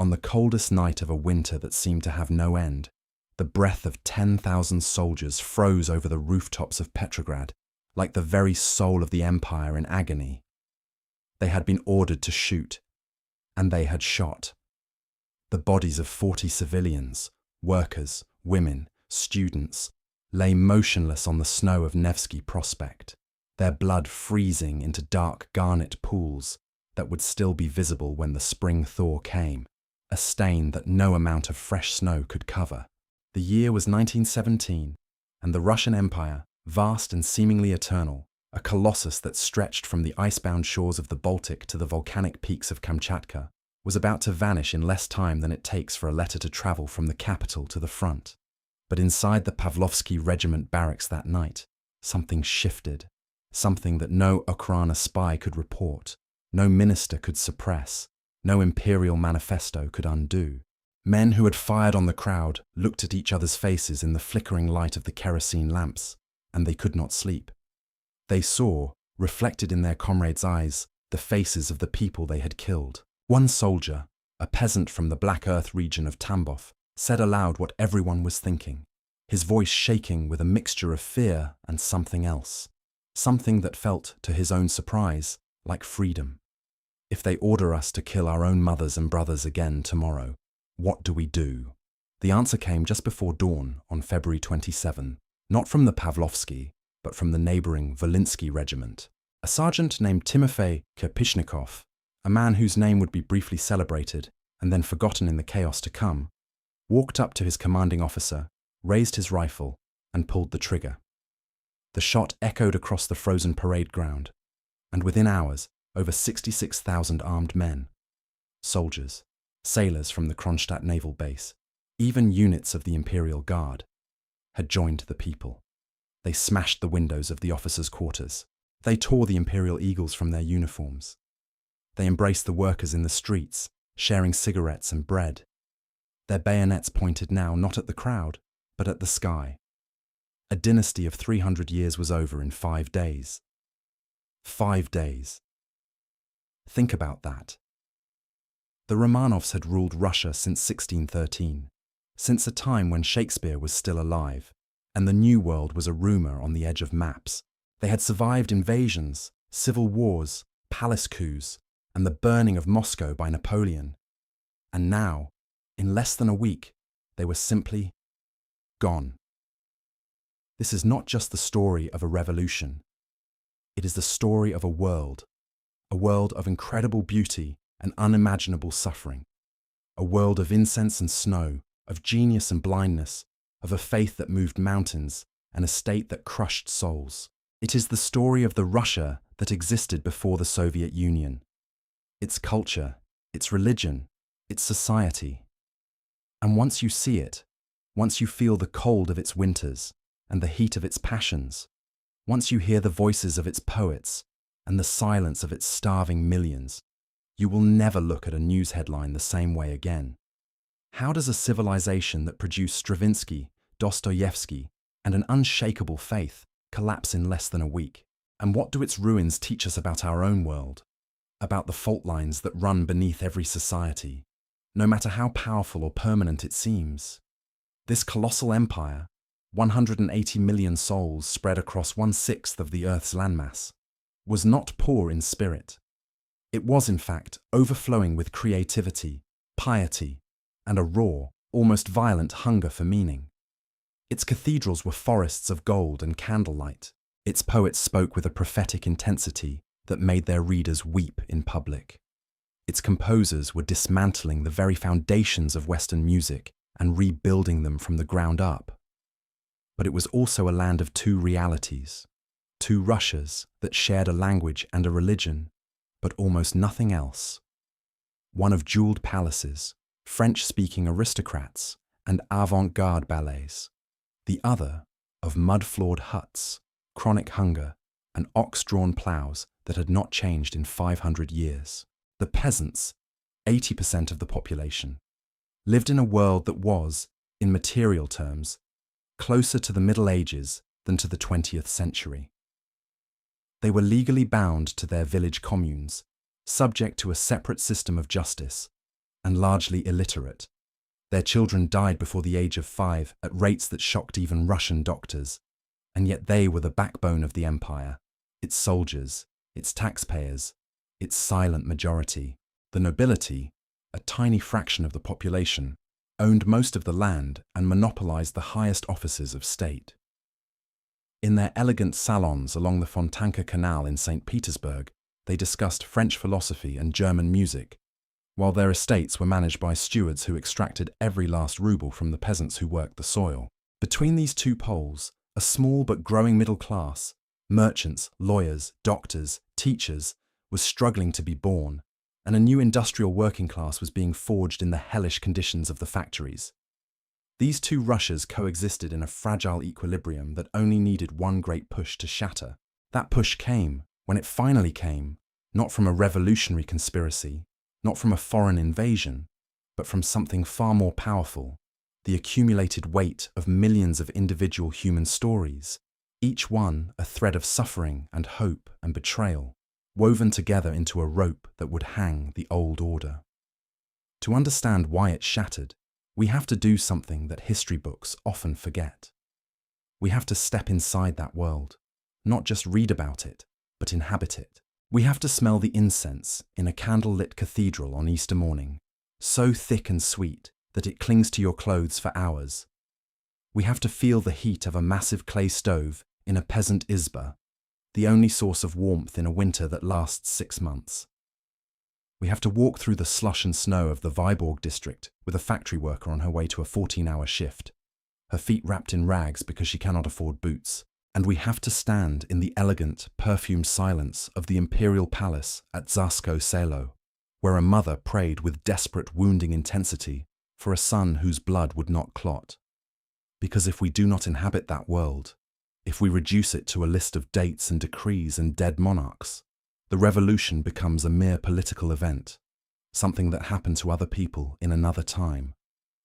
On the coldest night of a winter that seemed to have no end, the breath of 10,000 soldiers froze over the rooftops of Petrograd, like the very soul of the empire in agony. They had been ordered to shoot, and they had shot. The bodies of 40 civilians, workers, women, students, lay motionless on the snow of Nevsky Prospect, their blood freezing into dark garnet pools that would still be visible when the spring thaw came, a stain that no amount of fresh snow could cover. The year was 1917, and the Russian Empire, vast and seemingly eternal, a colossus that stretched from the icebound shores of the Baltic to the volcanic peaks of Kamchatka, was about to vanish in less time than it takes for a letter to travel from the capital to the front. But inside the Pavlovsky regiment barracks that night, something shifted, something that no Ukraina spy could report, no minister could suppress, no imperial manifesto could undo. Men who had fired on the crowd looked at each other's faces in the flickering light of the kerosene lamps, and they could not sleep. They saw, reflected in their comrades' eyes, the faces of the people they had killed. One soldier, a peasant from the Black Earth region of Tambov, said aloud what everyone was thinking, his voice shaking with a mixture of fear and something else, something that felt, to his own surprise, like freedom. If they order us to kill our own mothers and brothers again tomorrow, what do we do? The answer came just before dawn on February 27, not from the Pavlovsky, but from the neighboring Volinsky regiment. A sergeant named Timofey Kirpishnikov, a man whose name would be briefly celebrated and then forgotten in the chaos to come, walked up to his commanding officer, raised his rifle, and pulled the trigger. The shot echoed across the frozen parade ground, and within hours, over 66,000 armed men, soldiers, sailors from the Kronstadt naval base, even units of the Imperial Guard, had joined the people. They smashed the windows of the officers' quarters. They tore the Imperial eagles from their uniforms. They embraced the workers in the streets, sharing cigarettes and bread. Their bayonets pointed now not at the crowd, but at the sky. A dynasty of 300 years was over in 5 days. 5 days. Think about that. The Romanovs had ruled Russia since 1613, since a time when Shakespeare was still alive, and the New World was a rumor on the edge of maps. They had survived invasions, civil wars, palace coups, and the burning of Moscow by Napoleon. And now, in less than a week, they were simply gone. This is not just the story of a revolution. It is the story of a world of incredible beauty and unimaginable suffering, a world of incense and snow, of genius and blindness, of a faith that moved mountains and a state that crushed souls. It is the story of the Russia that existed before the Soviet Union, its culture, its religion, its society. And once you see it, once you feel the cold of its winters and the heat of its passions, once you hear the voices of its poets and the silence of its starving millions, you will never look at a news headline the same way again. How does a civilization that produced Stravinsky, Dostoevsky, and an unshakable faith collapse in less than a week? And what do its ruins teach us about our own world? About the fault lines that run beneath every society, no matter how powerful or permanent it seems? This colossal empire, 180 million souls spread across 1/6 of the Earth's landmass, was not poor in spirit. It was, in fact, overflowing with creativity, piety, and a raw, almost violent hunger for meaning. Its cathedrals were forests of gold and candlelight. Its poets spoke with a prophetic intensity that made their readers weep in public. Its composers were dismantling the very foundations of Western music and rebuilding them from the ground up. But it was also a land of two realities, two Russias that shared a language and a religion, but almost nothing else. One of jeweled palaces, French-speaking aristocrats, and avant-garde ballets. The other of mud-floored huts, chronic hunger, and ox-drawn plows that had not changed in 500 years. The peasants, 80% of the population, lived in a world that was, in material terms, closer to the Middle Ages than to the 20th century. They were legally bound to their village communes, subject to a separate system of justice, and largely illiterate. Their children died before the age of 5 at rates that shocked even Russian doctors. And yet they were the backbone of the empire, its soldiers, its taxpayers, its silent majority. The nobility, a tiny fraction of the population, owned most of the land and monopolized the highest offices of state. In their elegant salons along the Fontanka Canal in St. Petersburg, they discussed French philosophy and German music, while their estates were managed by stewards who extracted every last ruble from the peasants who worked the soil. Between these two poles, a small but growing middle class, merchants, lawyers, doctors, teachers, was struggling to be born, and a new industrial working class was being forged in the hellish conditions of the factories. These two Russias coexisted in a fragile equilibrium that only needed one great push to shatter. That push came, when it finally came, not from a revolutionary conspiracy, not from a foreign invasion, but from something far more powerful, the accumulated weight of millions of individual human stories, each one a thread of suffering and hope and betrayal, woven together into a rope that would hang the old order. To understand why it shattered, we have to do something that history books often forget. We have to step inside that world, not just read about it, but inhabit it. We have to smell the incense in a candle-lit cathedral on Easter morning, so thick and sweet that it clings to your clothes for hours. We have to feel the heat of a massive clay stove in a peasant izba, the only source of warmth in a winter that lasts 6 months. We have to walk through the slush and snow of the Viborg district with a factory worker on her way to a 14-hour shift, her feet wrapped in rags because she cannot afford boots. And we have to stand in the elegant, perfumed silence of the imperial palace at Tsarskoye Selo, where a mother prayed with desperate, wounding intensity for a son whose blood would not clot. Because if we do not inhabit that world, if we reduce it to a list of dates and decrees and dead monarchs, the revolution becomes a mere political event, something that happened to other people in another time,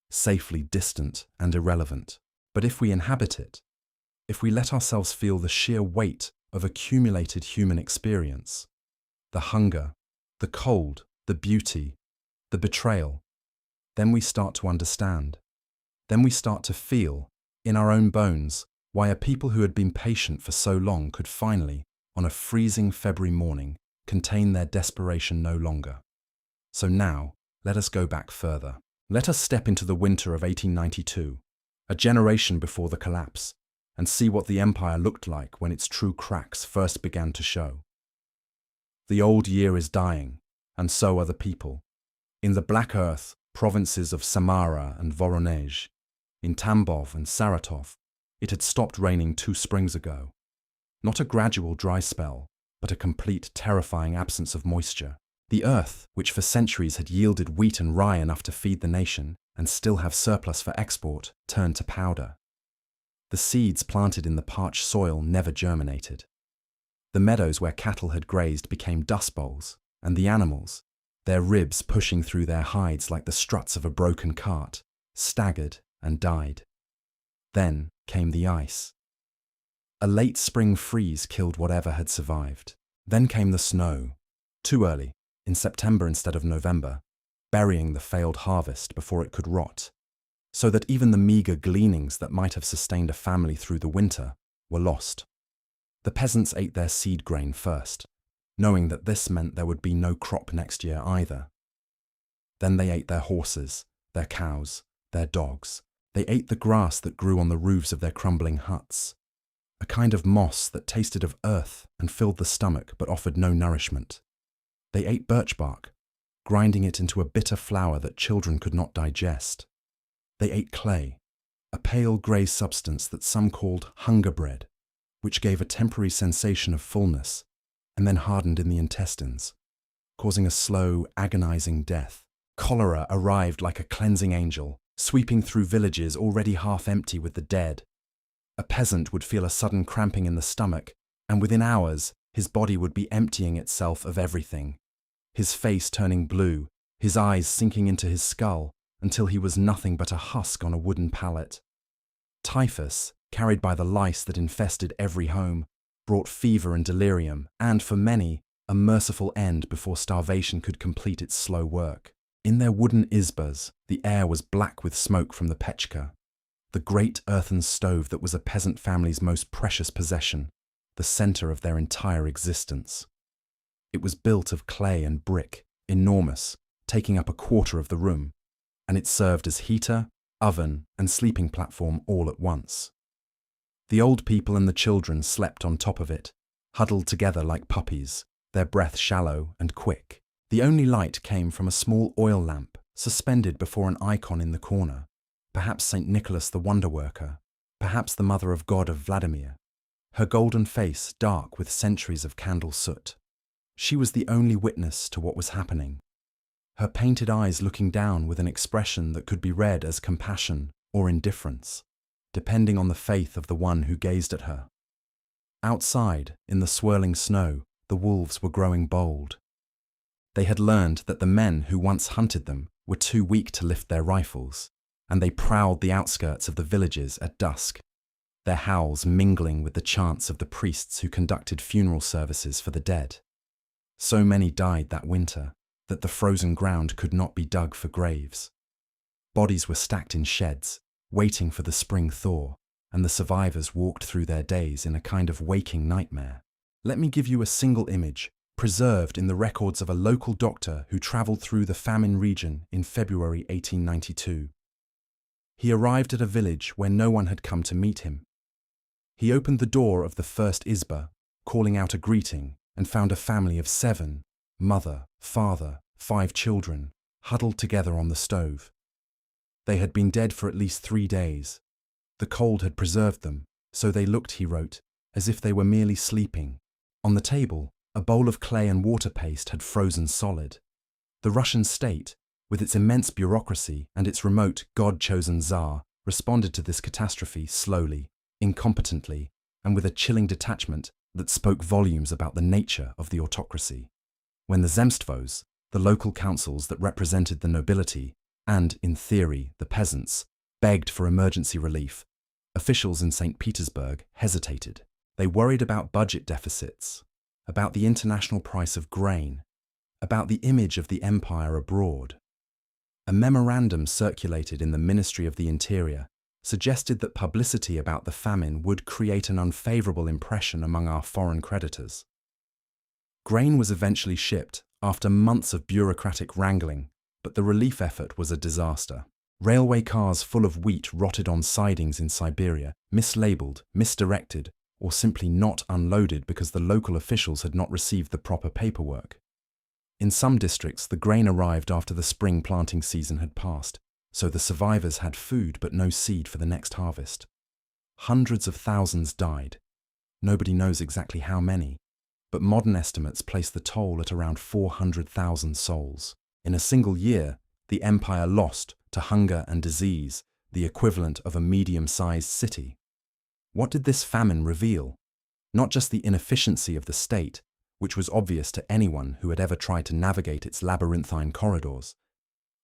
safely distant and irrelevant. But if we inhabit it, if we let ourselves feel the sheer weight of accumulated human experience, the hunger, the cold, the beauty, the betrayal, then we start to understand. Then we start to feel, in our own bones, why a people who had been patient for so long could finally, on a freezing February morning, contain their desperation no longer. So now, let us go back further. Let us step into the winter of 1892, a generation before the collapse, and see what the empire looked like when its true cracks first began to show. The old year is dying, and so are the people. In the Black Earth provinces of Samara and Voronezh, in Tambov and Saratov, it had stopped raining 2 springs ago. Not a gradual dry spell, but a complete, terrifying absence of moisture. The earth, which for centuries had yielded wheat and rye enough to feed the nation and still have surplus for export, turned to powder. The seeds planted in the parched soil never germinated. The meadows where cattle had grazed became dust bowls, and the animals, their ribs pushing through their hides like the struts of a broken cart, staggered and died. Then came the ice. A late spring freeze killed whatever had survived. Then came the snow, too early, in September instead of November, burying the failed harvest before it could rot, so that even the meagre gleanings that might have sustained a family through the winter were lost. The peasants ate their seed grain first, knowing that this meant there would be no crop next year either. Then they ate their horses, their cows, their dogs. They ate the grass that grew on the roofs of their crumbling huts, a kind of moss that tasted of earth and filled the stomach but offered no nourishment. They ate birch bark, grinding it into a bitter flour that children could not digest. They ate clay, a pale grey substance that some called hunger bread, which gave a temporary sensation of fullness and then hardened in the intestines, causing a slow, agonizing death. Cholera arrived like a cleansing angel, sweeping through villages already half empty with the dead. A peasant would feel a sudden cramping in the stomach, and within hours his body would be emptying itself of everything, his face turning blue, his eyes sinking into his skull until he was nothing but a husk on a wooden pallet. Typhus, carried by the lice that infested every home, brought fever and delirium, and for many, a merciful end before starvation could complete its slow work. In their wooden izbas, the air was black with smoke from the pechka, the great earthen stove that was a peasant family's most precious possession, the center of their entire existence. It was built of clay and brick, enormous, taking up a quarter of the room, and it served as heater, oven, and sleeping platform all at once. The old people and the children slept on top of it, huddled together like puppies, their breath shallow and quick. The only light came from a small oil lamp suspended before an icon in the corner, perhaps St. Nicholas the Wonder Worker, perhaps the Mother of God of Vladimir, her golden face dark with centuries of candle soot. She was the only witness to what was happening, her painted eyes looking down with an expression that could be read as compassion or indifference, depending on the faith of the one who gazed at her. Outside, in the swirling snow, the wolves were growing bold. They had learned that the men who once hunted them were too weak to lift their rifles, and they prowled the outskirts of the villages at dusk, their howls mingling with the chants of the priests who conducted funeral services for the dead. So many died that winter that the frozen ground could not be dug for graves. Bodies were stacked in sheds, waiting for the spring thaw, and the survivors walked through their days in a kind of waking nightmare. Let me give you a single image, preserved in the records of a local doctor who travelled through the famine region in February 1892. He arrived at a village where no one had come to meet him. He opened the door of the first izba, calling out a greeting, and found a family of 7, mother, father, 5 children, huddled together on the stove. They had been dead for at least 3 days. The cold had preserved them, so they looked, he wrote, as if they were merely sleeping. On the table, a bowl of clay and water paste had frozen solid. The Russian state, with its immense bureaucracy and its remote, God-chosen Tsar, responded to this catastrophe slowly, incompetently, and with a chilling detachment that spoke volumes about the nature of the autocracy. When the zemstvos, the local councils that represented the nobility, and, in theory, the peasants, begged for emergency relief, officials in St. Petersburg hesitated. They worried about budget deficits, about the international price of grain, about the image of the empire abroad. A memorandum circulated in the Ministry of the Interior suggested that publicity about the famine would create an unfavorable impression among our foreign creditors. Grain was eventually shipped after months of bureaucratic wrangling, but the relief effort was a disaster. Railway cars full of wheat rotted on sidings in Siberia, mislabeled, misdirected, or simply not unloaded because the local officials had not received the proper paperwork. In some districts, the grain arrived after the spring planting season had passed, so the survivors had food but no seed for the next harvest. Hundreds of thousands died. Nobody knows exactly how many, but modern estimates place the toll at around 400,000 souls. In a single year, the empire lost to hunger and disease the equivalent of a medium-sized city. What did this famine reveal? Not just the inefficiency of the state, which was obvious to anyone who had ever tried to navigate its labyrinthine corridors.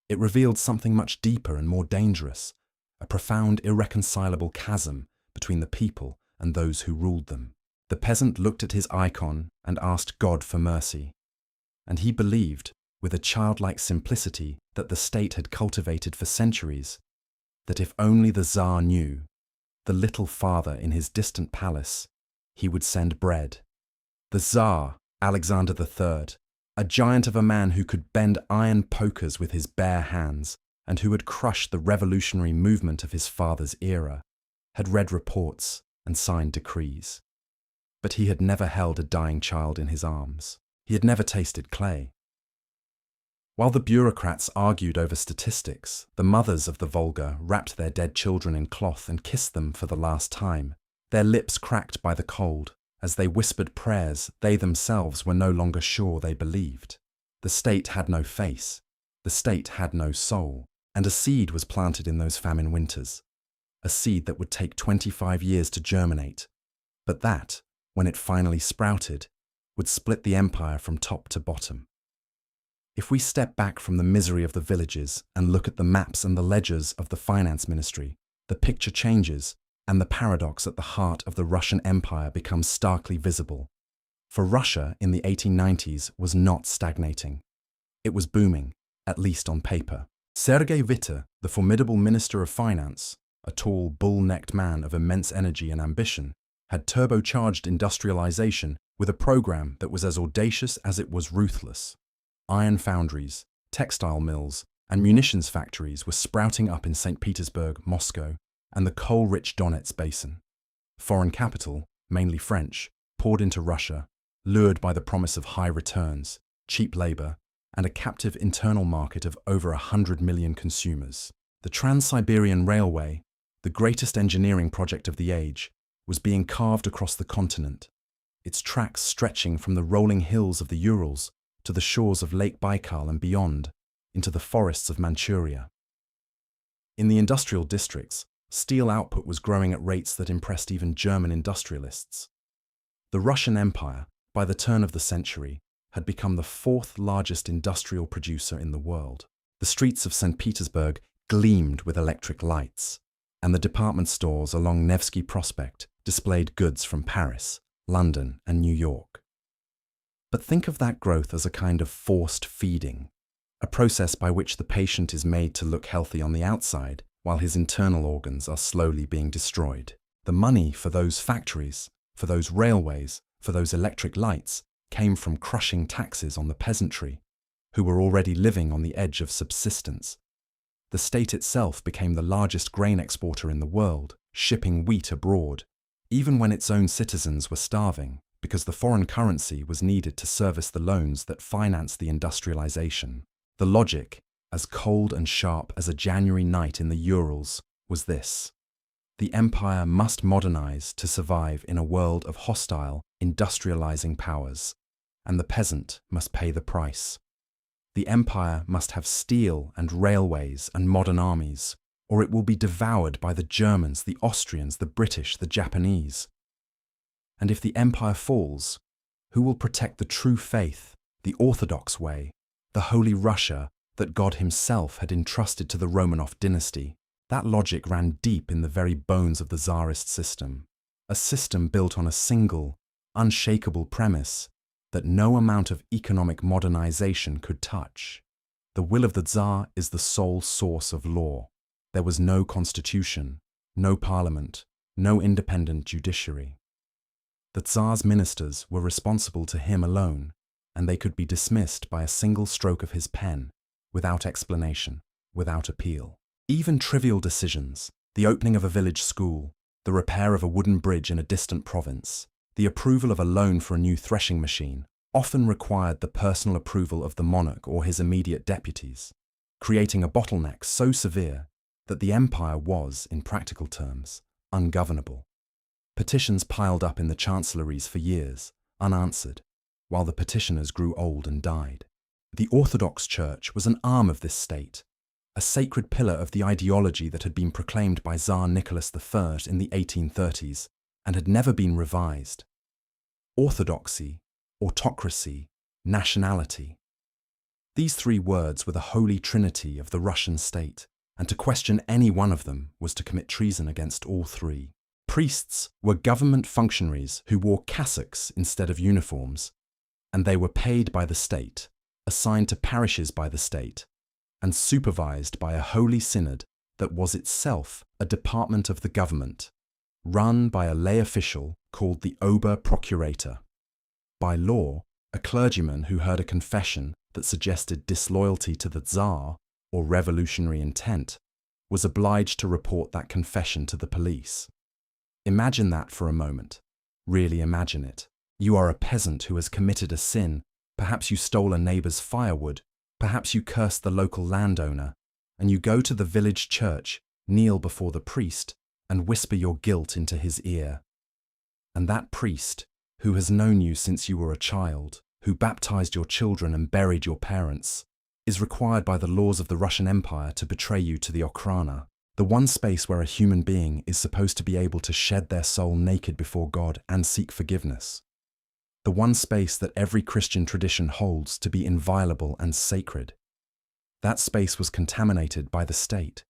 It revealed something much deeper and more dangerous, a profound, irreconcilable chasm between the people and those who ruled them. The peasant looked at his icon and asked God for mercy, and he believed, with a childlike simplicity that the state had cultivated for centuries, that if only the Tsar knew, the little father in his distant palace, he would send bread. The Tsar, Alexander III, a giant of a man who could bend iron pokers with his bare hands and who had crushed the revolutionary movement of his father's era, had read reports and signed decrees. But he had never held a dying child in his arms. He had never tasted clay. While the bureaucrats argued over statistics, the mothers of the Volga wrapped their dead children in cloth and kissed them for the last time, their lips cracked by the cold. As they whispered prayers, they themselves were no longer sure they believed. The state had no face, the state had no soul, and a seed was planted in those famine winters, a seed that would take 25 years to germinate, but that, when it finally sprouted, would split the empire from top to bottom. If we step back from the misery of the villages and look at the maps and the ledgers of the finance ministry, the picture changes, and the paradox at the heart of the Russian Empire becomes starkly visible. For Russia in the 1890s was not stagnating. It was booming, at least on paper. Sergei Witte, the formidable Minister of Finance, a tall, bull-necked man of immense energy and ambition, had turbocharged industrialization with a program that was as audacious as it was ruthless. Iron foundries, textile mills, and munitions factories were sprouting up in St. Petersburg, Moscow, and the coal-rich Donets basin. Foreign capital, mainly French, poured into Russia, lured by the promise of high returns, cheap labor, and a captive internal market of over 100 million consumers. The Trans-Siberian Railway, the greatest engineering project of the age, was being carved across the continent, its tracks stretching from the rolling hills of the Urals to the shores of Lake Baikal and beyond, into the forests of Manchuria. In the industrial districts, steel output was growing at rates that impressed even German industrialists. The Russian Empire, by the turn of the century, had become the fourth largest industrial producer in the world. The streets of St. Petersburg gleamed with electric lights, and the department stores along Nevsky Prospect displayed goods from Paris, London, and New York. But think of that growth as a kind of forced feeding, a process by which the patient is made to look healthy on the outside while his internal organs are slowly being destroyed. The money for those factories, for those railways, for those electric lights came from crushing taxes on the peasantry, who were already living on the edge of subsistence. The state itself became the largest grain exporter in the world, shipping wheat abroad, even when its own citizens were starving, because the foreign currency was needed to service the loans that financed the industrialization. The logic, as cold and sharp as a January night in the Urals, was this: the empire must modernize to survive in a world of hostile, industrializing powers, and the peasant must pay the price. The empire must have steel and railways and modern armies, or it will be devoured by the Germans, the Austrians, the British, the Japanese. And if the empire falls, who will protect the true faith, the Orthodox way, the Holy Russia that God himself had entrusted to the Romanov dynasty? That logic ran deep in the very bones of the Tsarist system, a system built on a single, unshakable premise that no amount of economic modernization could touch. The will of the Tsar is the sole source of law. There was no constitution, no parliament, no independent judiciary. The Tsar's ministers were responsible to him alone, and they could be dismissed by a single stroke of his pen, without explanation, without appeal. Even trivial decisions, the opening of a village school, the repair of a wooden bridge in a distant province, the approval of a loan for a new threshing machine, often required the personal approval of the monarch or his immediate deputies, creating a bottleneck so severe that the empire was, in practical terms, ungovernable. Petitions piled up in the chancelleries for years, unanswered, while the petitioners grew old and died. The Orthodox Church was an arm of this state, a sacred pillar of the ideology that had been proclaimed by Tsar Nicholas I in the 1830s and had never been revised. Orthodoxy, autocracy, nationality. These three words were the holy trinity of the Russian state, and to question any one of them was to commit treason against all three. Priests were government functionaries who wore cassocks instead of uniforms, and they were paid by the state, assigned to parishes by the state, and supervised by a holy synod that was itself a department of the government, run by a lay official called the Ober-Procurator. By law, a clergyman who heard a confession that suggested disloyalty to the Tsar or revolutionary intent was obliged to report that confession to the police. Imagine that for a moment. Really imagine it. You are a peasant who has committed a sin. Perhaps you stole a neighbor's firewood. Perhaps you cursed the local landowner, and you go to the village church, kneel before the priest, and whisper your guilt into his ear. And that priest, who has known you since you were a child, who baptized your children and buried your parents, is required by the laws of the Russian Empire to betray you to the Okhrana, the one space where a human being is supposed to be able to shed their soul naked before God and seek forgiveness. The one space that every Christian tradition holds to be inviolable and sacred. That space was contaminated by the state.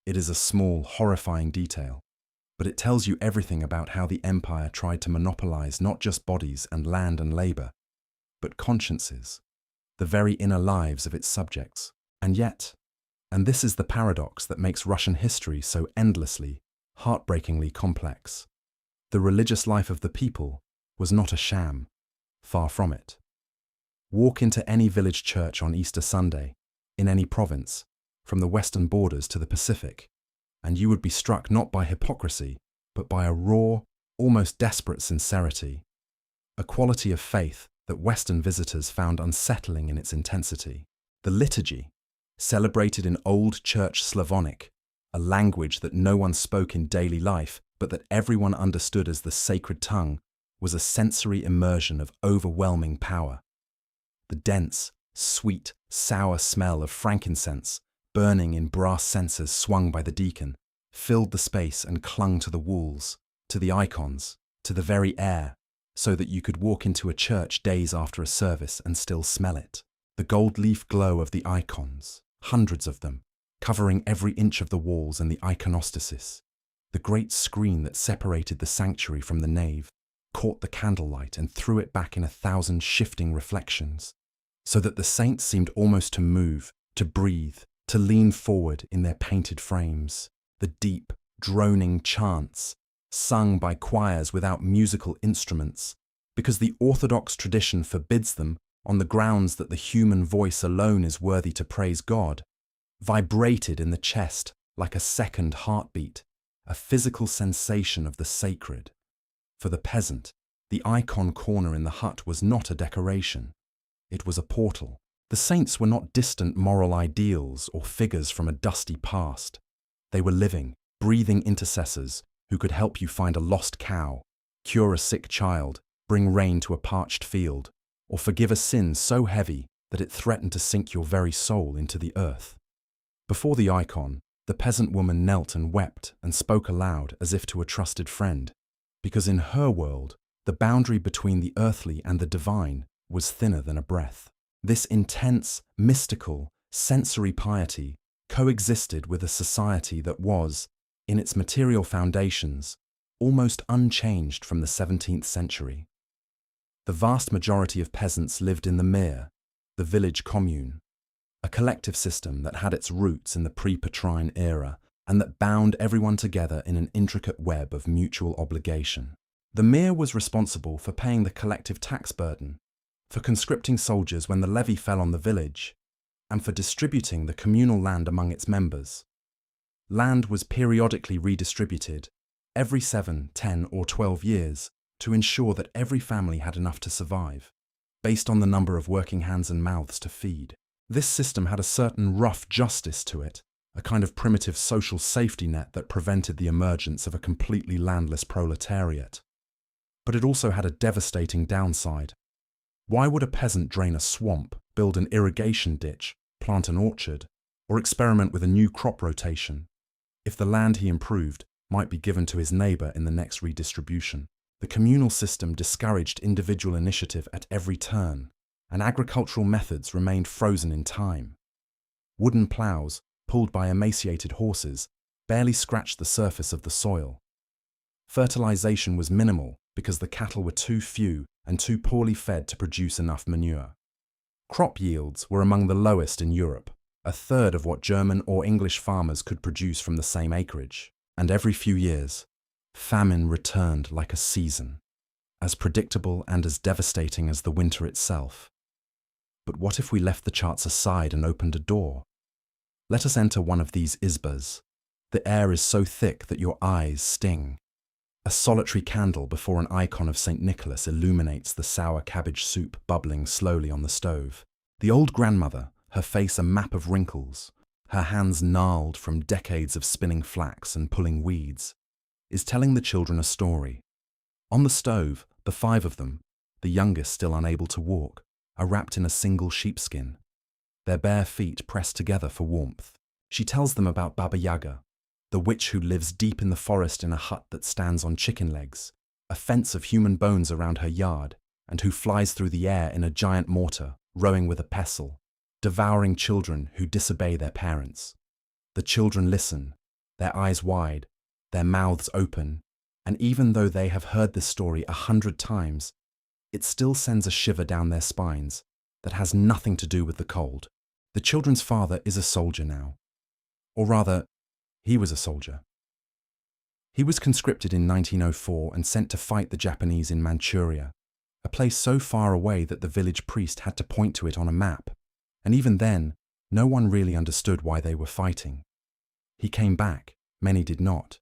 It is a small, horrifying detail, but it tells you everything about how the empire tried to monopolize not just bodies and land and labor, but consciences, the very inner lives of its subjects. And yet, and this is the paradox that makes Russian history so endlessly, heartbreakingly complex, the religious life of the people was not a sham, far from it. Walk into any village church on Easter Sunday, in any province, from the western borders to the Pacific, and you would be struck not by hypocrisy, but by a raw, almost desperate sincerity, a quality of faith that Western visitors found unsettling in its intensity. The liturgy, celebrated in Old Church Slavonic, a language that no one spoke in daily life, but that everyone understood as the sacred tongue, was a sensory immersion of overwhelming power. The dense, sweet, sour smell of frankincense, burning in brass censers swung by the deacon, filled the space and clung to the walls, to the icons, to the very air, so that you could walk into a church days after a service and still smell it. The gold leaf glow of the icons, hundreds of them, covering every inch of the walls and the iconostasis. The great screen that separated the sanctuary from the nave caught the candlelight and threw it back in 1,000 shifting reflections, so that the saints seemed almost to move, to breathe, to lean forward in their painted frames. The deep, droning chants, sung by choirs without musical instruments, because the Orthodox tradition forbids them on the grounds that the human voice alone is worthy to praise God, vibrated in the chest like a second heartbeat, a physical sensation of the sacred. For the peasant, the icon corner in the hut was not a decoration. It was a portal. The saints were not distant moral ideals or figures from a dusty past. They were living, breathing intercessors who could help you find a lost cow, cure a sick child, bring rain to a parched field, or forgive a sin so heavy that it threatened to sink your very soul into the earth. Before the icon, the peasant woman knelt and wept and spoke aloud as if to a trusted friend, because in her world, the boundary between the earthly and the divine was thinner than a breath. This intense, mystical, sensory piety coexisted with a society that was, in its material foundations, almost unchanged from the 17th century. The vast majority of peasants lived in the mir, the village commune, a collective system that had its roots in the pre-Petrine era and that bound everyone together in an intricate web of mutual obligation. The mir was responsible for paying the collective tax burden, for conscripting soldiers when the levy fell on the village, and for distributing the communal land among its members. Land was periodically redistributed, every 7, 10, or 12 years, to ensure that every family had enough to survive, based on the number of working hands and mouths to feed. This system had a certain rough justice to it, a kind of primitive social safety net that prevented the emergence of a completely landless proletariat. But it also had a devastating downside. Why would a peasant drain a swamp, build an irrigation ditch, plant an orchard, or experiment with a new crop rotation, if the land he improved might be given to his neighbour in the next redistribution? The communal system discouraged individual initiative at every turn, and agricultural methods remained frozen in time. Wooden ploughs, pulled by emaciated horses, barely scratched the surface of the soil. Fertilization was minimal because the cattle were too few and too poorly fed to produce enough manure. Crop yields were among the lowest in Europe, a third of what German or English farmers could produce from the same acreage. And every few years, famine returned like a season, as predictable and as devastating as the winter itself. But what if we left the charts aside and opened a door? Let us enter one of these izbas. The air is so thick that your eyes sting. A solitary candle before an icon of St. Nicholas illuminates the sour cabbage soup bubbling slowly on the stove. The old grandmother, her face a map of wrinkles, her hands gnarled from decades of spinning flax and pulling weeds, is telling the children a story. On the stove, the 5 of them, the youngest still unable to walk, are wrapped in a single sheepskin, their bare feet pressed together for warmth. She tells them about Baba Yaga, the witch who lives deep in the forest in a hut that stands on chicken legs, a fence of human bones around her yard, and who flies through the air in a giant mortar, rowing with a pestle, devouring children who disobey their parents. The children listen, their eyes wide, their mouths open, and even though they have heard this story 100 times, it still sends a shiver down their spines, that has nothing to do with the cold. The children's father is a soldier now. Or rather, he was a soldier. He was conscripted in 1904 and sent to fight the Japanese in Manchuria, a place so far away that the village priest had to point to it on a map, and even then, no one really understood why they were fighting. He came back, many did not,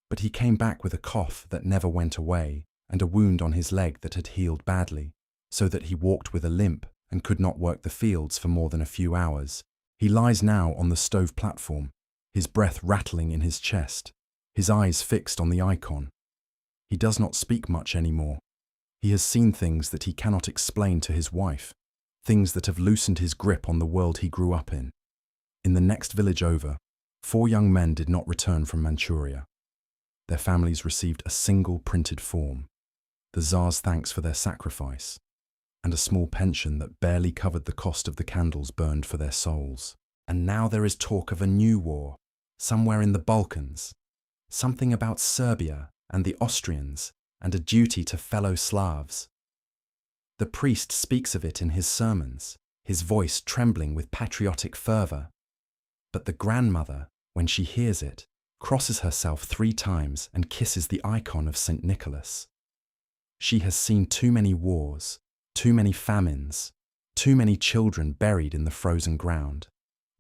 but he came back with a cough that never went away and a wound on his leg that had healed badly, so that he walked with a limp and could not work the fields for more than a few hours. He lies now on the stove platform, his breath rattling in his chest, his eyes fixed on the icon. He does not speak much anymore. He has seen things that he cannot explain to his wife, things that have loosened his grip on the world he grew up in. In the next village over, 4 young men did not return from Manchuria. Their families received a single printed form, the Tsar's thanks for their sacrifice, and a small pension that barely covered the cost of the candles burned for their souls. And now there is talk of a new war, somewhere in the Balkans, something about Serbia and the Austrians, and a duty to fellow Slavs. The priest speaks of it in his sermons, his voice trembling with patriotic fervour. But the grandmother, when she hears it, crosses herself 3 times and kisses the icon of St. Nicholas. She has seen too many wars, too many famines, too many children buried in the frozen ground,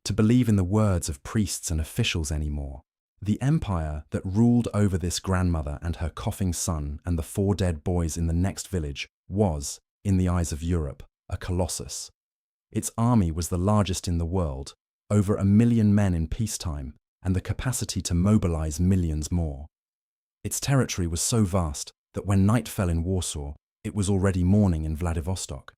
to believe in the words of priests and officials anymore. The empire that ruled over this grandmother and her coughing son and the 4 dead boys in the next village was, in the eyes of Europe, a colossus. Its army was the largest in the world, over 1 million men in peacetime, and the capacity to mobilize millions more. Its territory was so vast that when night fell in Warsaw, it was already morning in Vladivostok.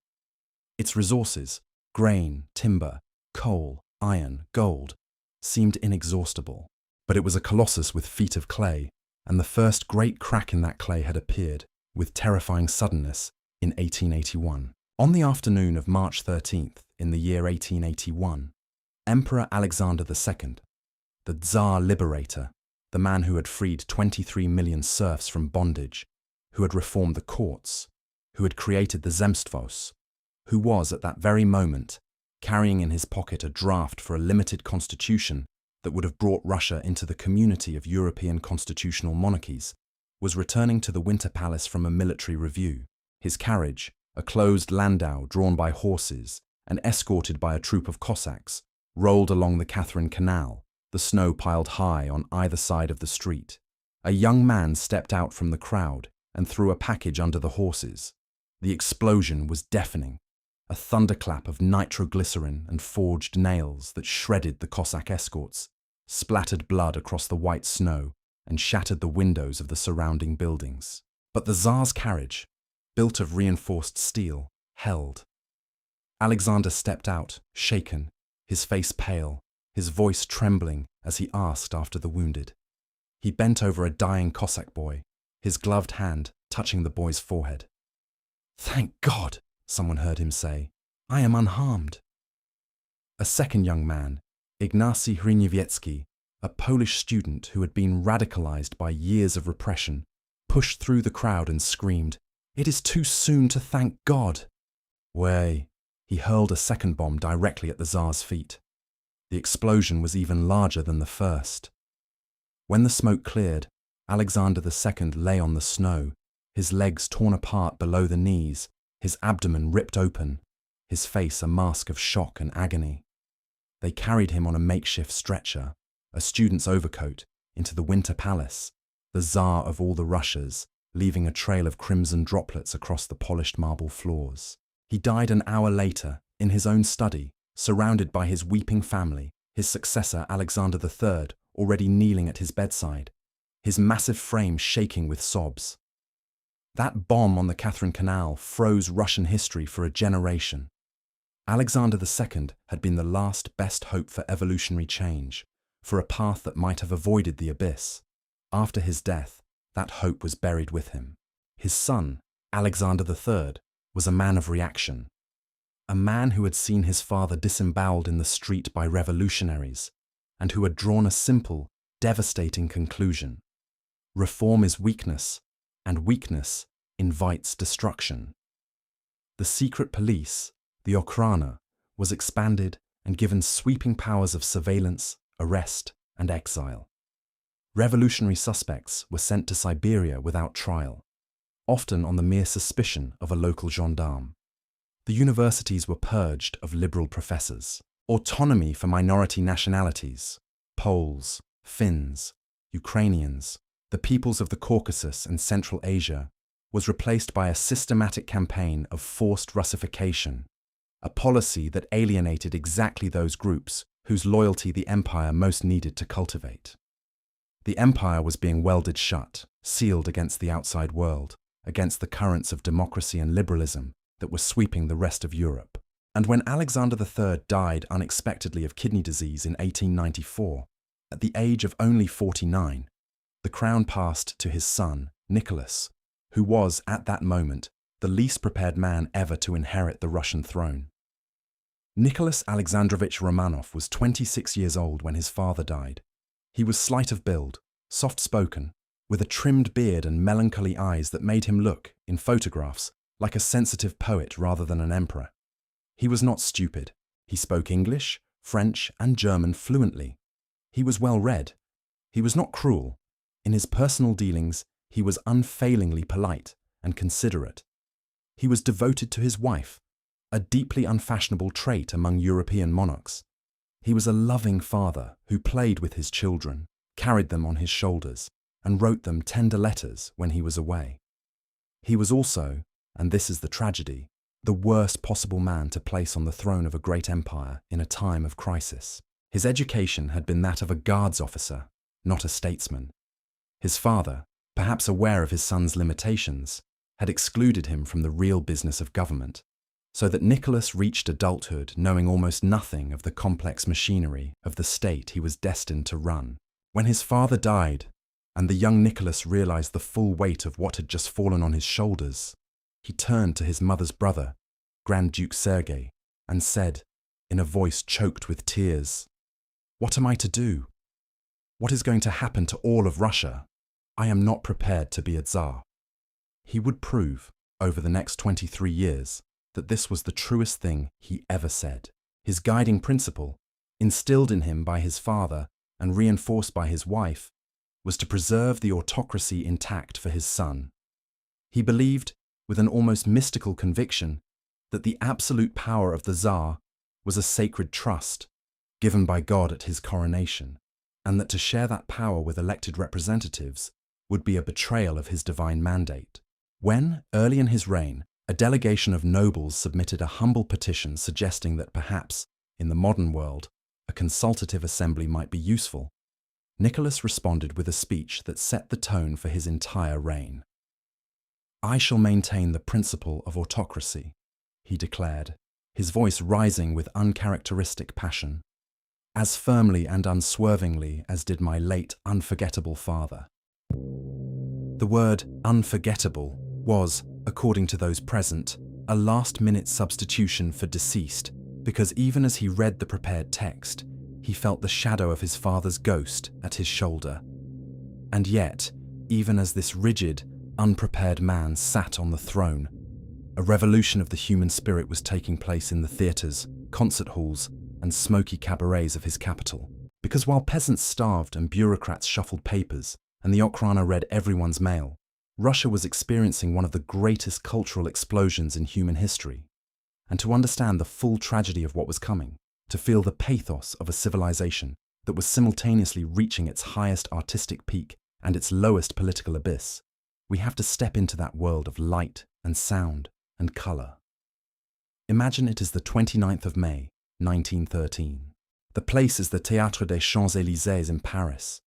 Its resources, grain, timber, coal, iron, gold, seemed inexhaustible. But it was a colossus with feet of clay, and the first great crack in that clay had appeared, with terrifying suddenness, in 1881. On the afternoon of March 13th, in the year 1881, Emperor Alexander II, the Tsar liberator, the man who had freed 23 million serfs from bondage, who had reformed the courts, who had created the Zemstvos, who was at that very moment carrying in his pocket a draft for a limited constitution that would have brought Russia into the community of European constitutional monarchies, was returning to the Winter Palace from a military review. His carriage, a closed landau drawn by horses and escorted by a troop of Cossacks, rolled along the Catherine Canal, the snow piled high on either side of the street. A young man stepped out from the crowd and threw a package under the horses. The explosion was deafening, a thunderclap of nitroglycerin and forged nails that shredded the Cossack escorts, splattered blood across the white snow, and shattered the windows of the surrounding buildings. But the Tsar's carriage, built of reinforced steel, held. Alexander stepped out, shaken, his face pale, his voice trembling as he asked after the wounded. He bent over a dying Cossack boy, his gloved hand touching the boy's forehead. "Thank God," someone heard him say, "I am unharmed." A second young man, Ignacy Hryniewiecki, a Polish student who had been radicalized by years of repression, pushed through the crowd and screamed, "It is too soon to thank God." Way, he hurled a second bomb directly at the Tsar's feet. The explosion was even larger than the first. When the smoke cleared, Alexander II lay on the snow, his legs torn apart below the knees, his abdomen ripped open, his face a mask of shock and agony. They carried him on a makeshift stretcher, a student's overcoat, into the Winter Palace, the Tsar of all the Russias, leaving a trail of crimson droplets across the polished marble floors. He died an hour later, in his own study, surrounded by his weeping family, his successor Alexander III already kneeling at his bedside, his massive frame shaking with sobs. That bomb on the Catherine Canal froze Russian history for a generation. Alexander II had been the last best hope for evolutionary change, for a path that might have avoided the abyss. After his death, that hope was buried with him. His son, Alexander III, was a man of reaction, a man who had seen his father disemboweled in the street by revolutionaries, and who had drawn a simple, devastating conclusion. Reform is weakness, and weakness invites destruction. The secret police, The Okhrana was expanded and given sweeping powers of surveillance, arrest, and exile. Revolutionary suspects were sent to Siberia without trial, often on the mere suspicion of a local gendarme. The universities were purged of liberal professors. Autonomy for minority nationalities, Poles, Finns, Ukrainians, the peoples of the Caucasus and Central Asia, was replaced by a systematic campaign of forced Russification, a policy that alienated exactly those groups whose loyalty the empire most needed to cultivate. The empire was being welded shut, sealed against the outside world, against the currents of democracy and liberalism that were sweeping the rest of Europe. And when Alexander III died unexpectedly of kidney disease in 1894, at the age of only 49, the crown passed to his son, Nicholas, who was, at that moment, the least prepared man ever to inherit the Russian throne. Nicholas Alexandrovich Romanov was 26 years old when his father died. He was slight of build, soft-spoken, with a trimmed beard and melancholy eyes that made him look, in photographs, like a sensitive poet rather than an emperor. He was not stupid. He spoke English, French, and German fluently. He was well read. He was not cruel. In his personal dealings, he was unfailingly polite and considerate. He was devoted to his wife, a deeply unfashionable trait among European monarchs. He was a loving father who played with his children, carried them on his shoulders, and wrote them tender letters when he was away. He was also, and this is the tragedy, the worst possible man to place on the throne of a great empire in a time of crisis. His education had been that of a guards officer, not a statesman. His father, perhaps aware of his son's limitations, had excluded him from the real business of government, so that Nicholas reached adulthood knowing almost nothing of the complex machinery of the state he was destined to run. When his father died, and the young Nicholas realized the full weight of what had just fallen on his shoulders, he turned to his mother's brother, Grand Duke Sergei, and said, in a voice choked with tears, "What am I to do? What is going to happen to all of Russia? I am not prepared to be a Tsar." He would prove, over the next 23 years, that this was the truest thing he ever said. His guiding principle, instilled in him by his father and reinforced by his wife, was to preserve the autocracy intact for his son. He believed, with an almost mystical conviction, that the absolute power of the Tsar was a sacred trust given by God at his coronation, and that to share that power with elected representatives would be a betrayal of his divine mandate. When, early in his reign, a delegation of nobles submitted a humble petition suggesting that perhaps, in the modern world, a consultative assembly might be useful, Nicholas responded with a speech that set the tone for his entire reign. "I shall maintain the principle of autocracy," he declared, his voice rising with uncharacteristic passion, "as firmly and unswervingly as did my late unforgettable father." The word unforgettable was, according to those present, a last-minute substitution for deceased, because even as he read the prepared text, he felt the shadow of his father's ghost at his shoulder. And yet, even as this rigid, unprepared man sat on the throne, a revolution of the human spirit was taking place in the theatres, concert halls, and smoky cabarets of his capital. Because while peasants starved and bureaucrats shuffled papers, and the Okhrana read everyone's mail, Russia was experiencing one of the greatest cultural explosions in human history. And to understand the full tragedy of what was coming, to feel the pathos of a civilization that was simultaneously reaching its highest artistic peak and its lowest political abyss, we have to step into that world of light and sound and colour. Imagine it is the 29th of May, 1913. The place is the Théâtre des Champs-Élysées in Paris,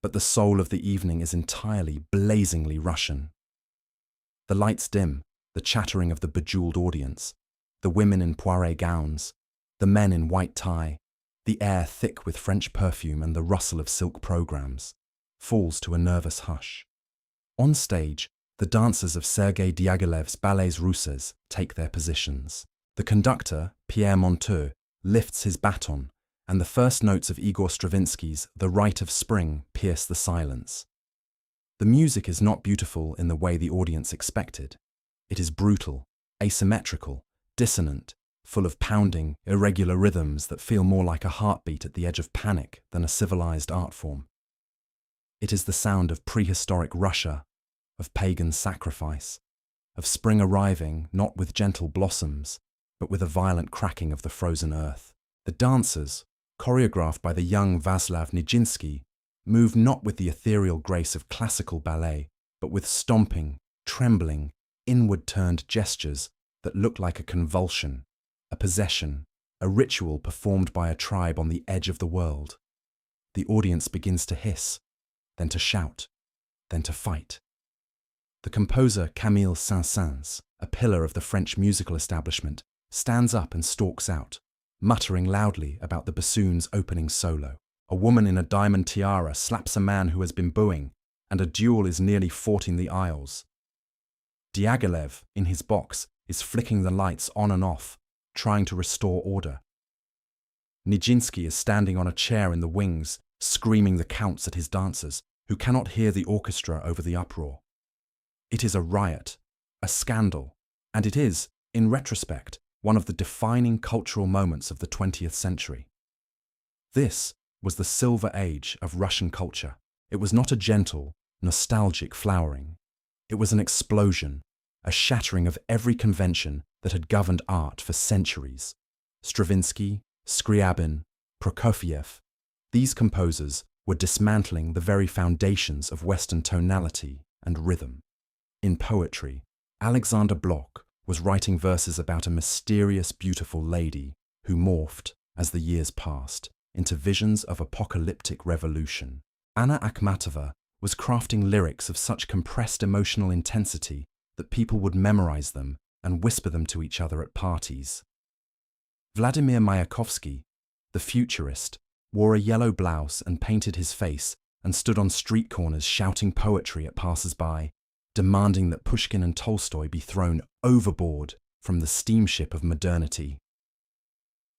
but the soul of the evening is entirely, blazingly Russian. The lights dim, the chattering of the bejewelled audience, the women in poiré gowns, the men in white tie, the air thick with French perfume and the rustle of silk programs, falls to a nervous hush. On stage, the dancers of Sergei Diaghilev's Ballets Russes take their positions. The conductor, Pierre Monteux, lifts his baton, and the first notes of Igor Stravinsky's The Rite of Spring pierce the silence. The music is not beautiful in the way the audience expected. It is brutal, asymmetrical, dissonant, full of pounding, irregular rhythms that feel more like a heartbeat at the edge of panic than a civilized art form. It is the sound of prehistoric Russia, of pagan sacrifice, of spring arriving not with gentle blossoms, but with a violent cracking of the frozen earth. The dancers, choreographed by the young Václav Nijinsky, move not with the ethereal grace of classical ballet, but with stomping, trembling, inward-turned gestures that look like a convulsion, a possession, a ritual performed by a tribe on the edge of the world. The audience begins to hiss, then to shout, then to fight. The composer Camille Saint-Saëns, a pillar of the French musical establishment, stands up and stalks out, muttering loudly about the bassoon's opening solo. A woman in a diamond tiara slaps a man who has been booing, and a duel is nearly fought in the aisles. Diaghilev, in his box, is flicking the lights on and off, trying to restore order. Nijinsky is standing on a chair in the wings, screaming the counts at his dancers, who cannot hear the orchestra over the uproar. It is a riot, a scandal, and it is, in retrospect, one of the defining cultural moments of the 20th century. This was the silver age of Russian culture. It was not a gentle, nostalgic flowering. It was an explosion, a shattering of every convention that had governed art for centuries. Stravinsky, Scriabin, Prokofiev, these composers were dismantling the very foundations of Western tonality and rhythm. In poetry, Alexander Blok was writing verses about a mysterious, beautiful lady who morphed, as the years passed, into visions of apocalyptic revolution. Anna Akhmatova was crafting lyrics of such compressed emotional intensity that people would memorize them and whisper them to each other at parties. Vladimir Mayakovsky, the futurist, wore a yellow blouse and painted his face and stood on street corners shouting poetry at passers-by, demanding that Pushkin and Tolstoy be thrown overboard from the steamship of modernity.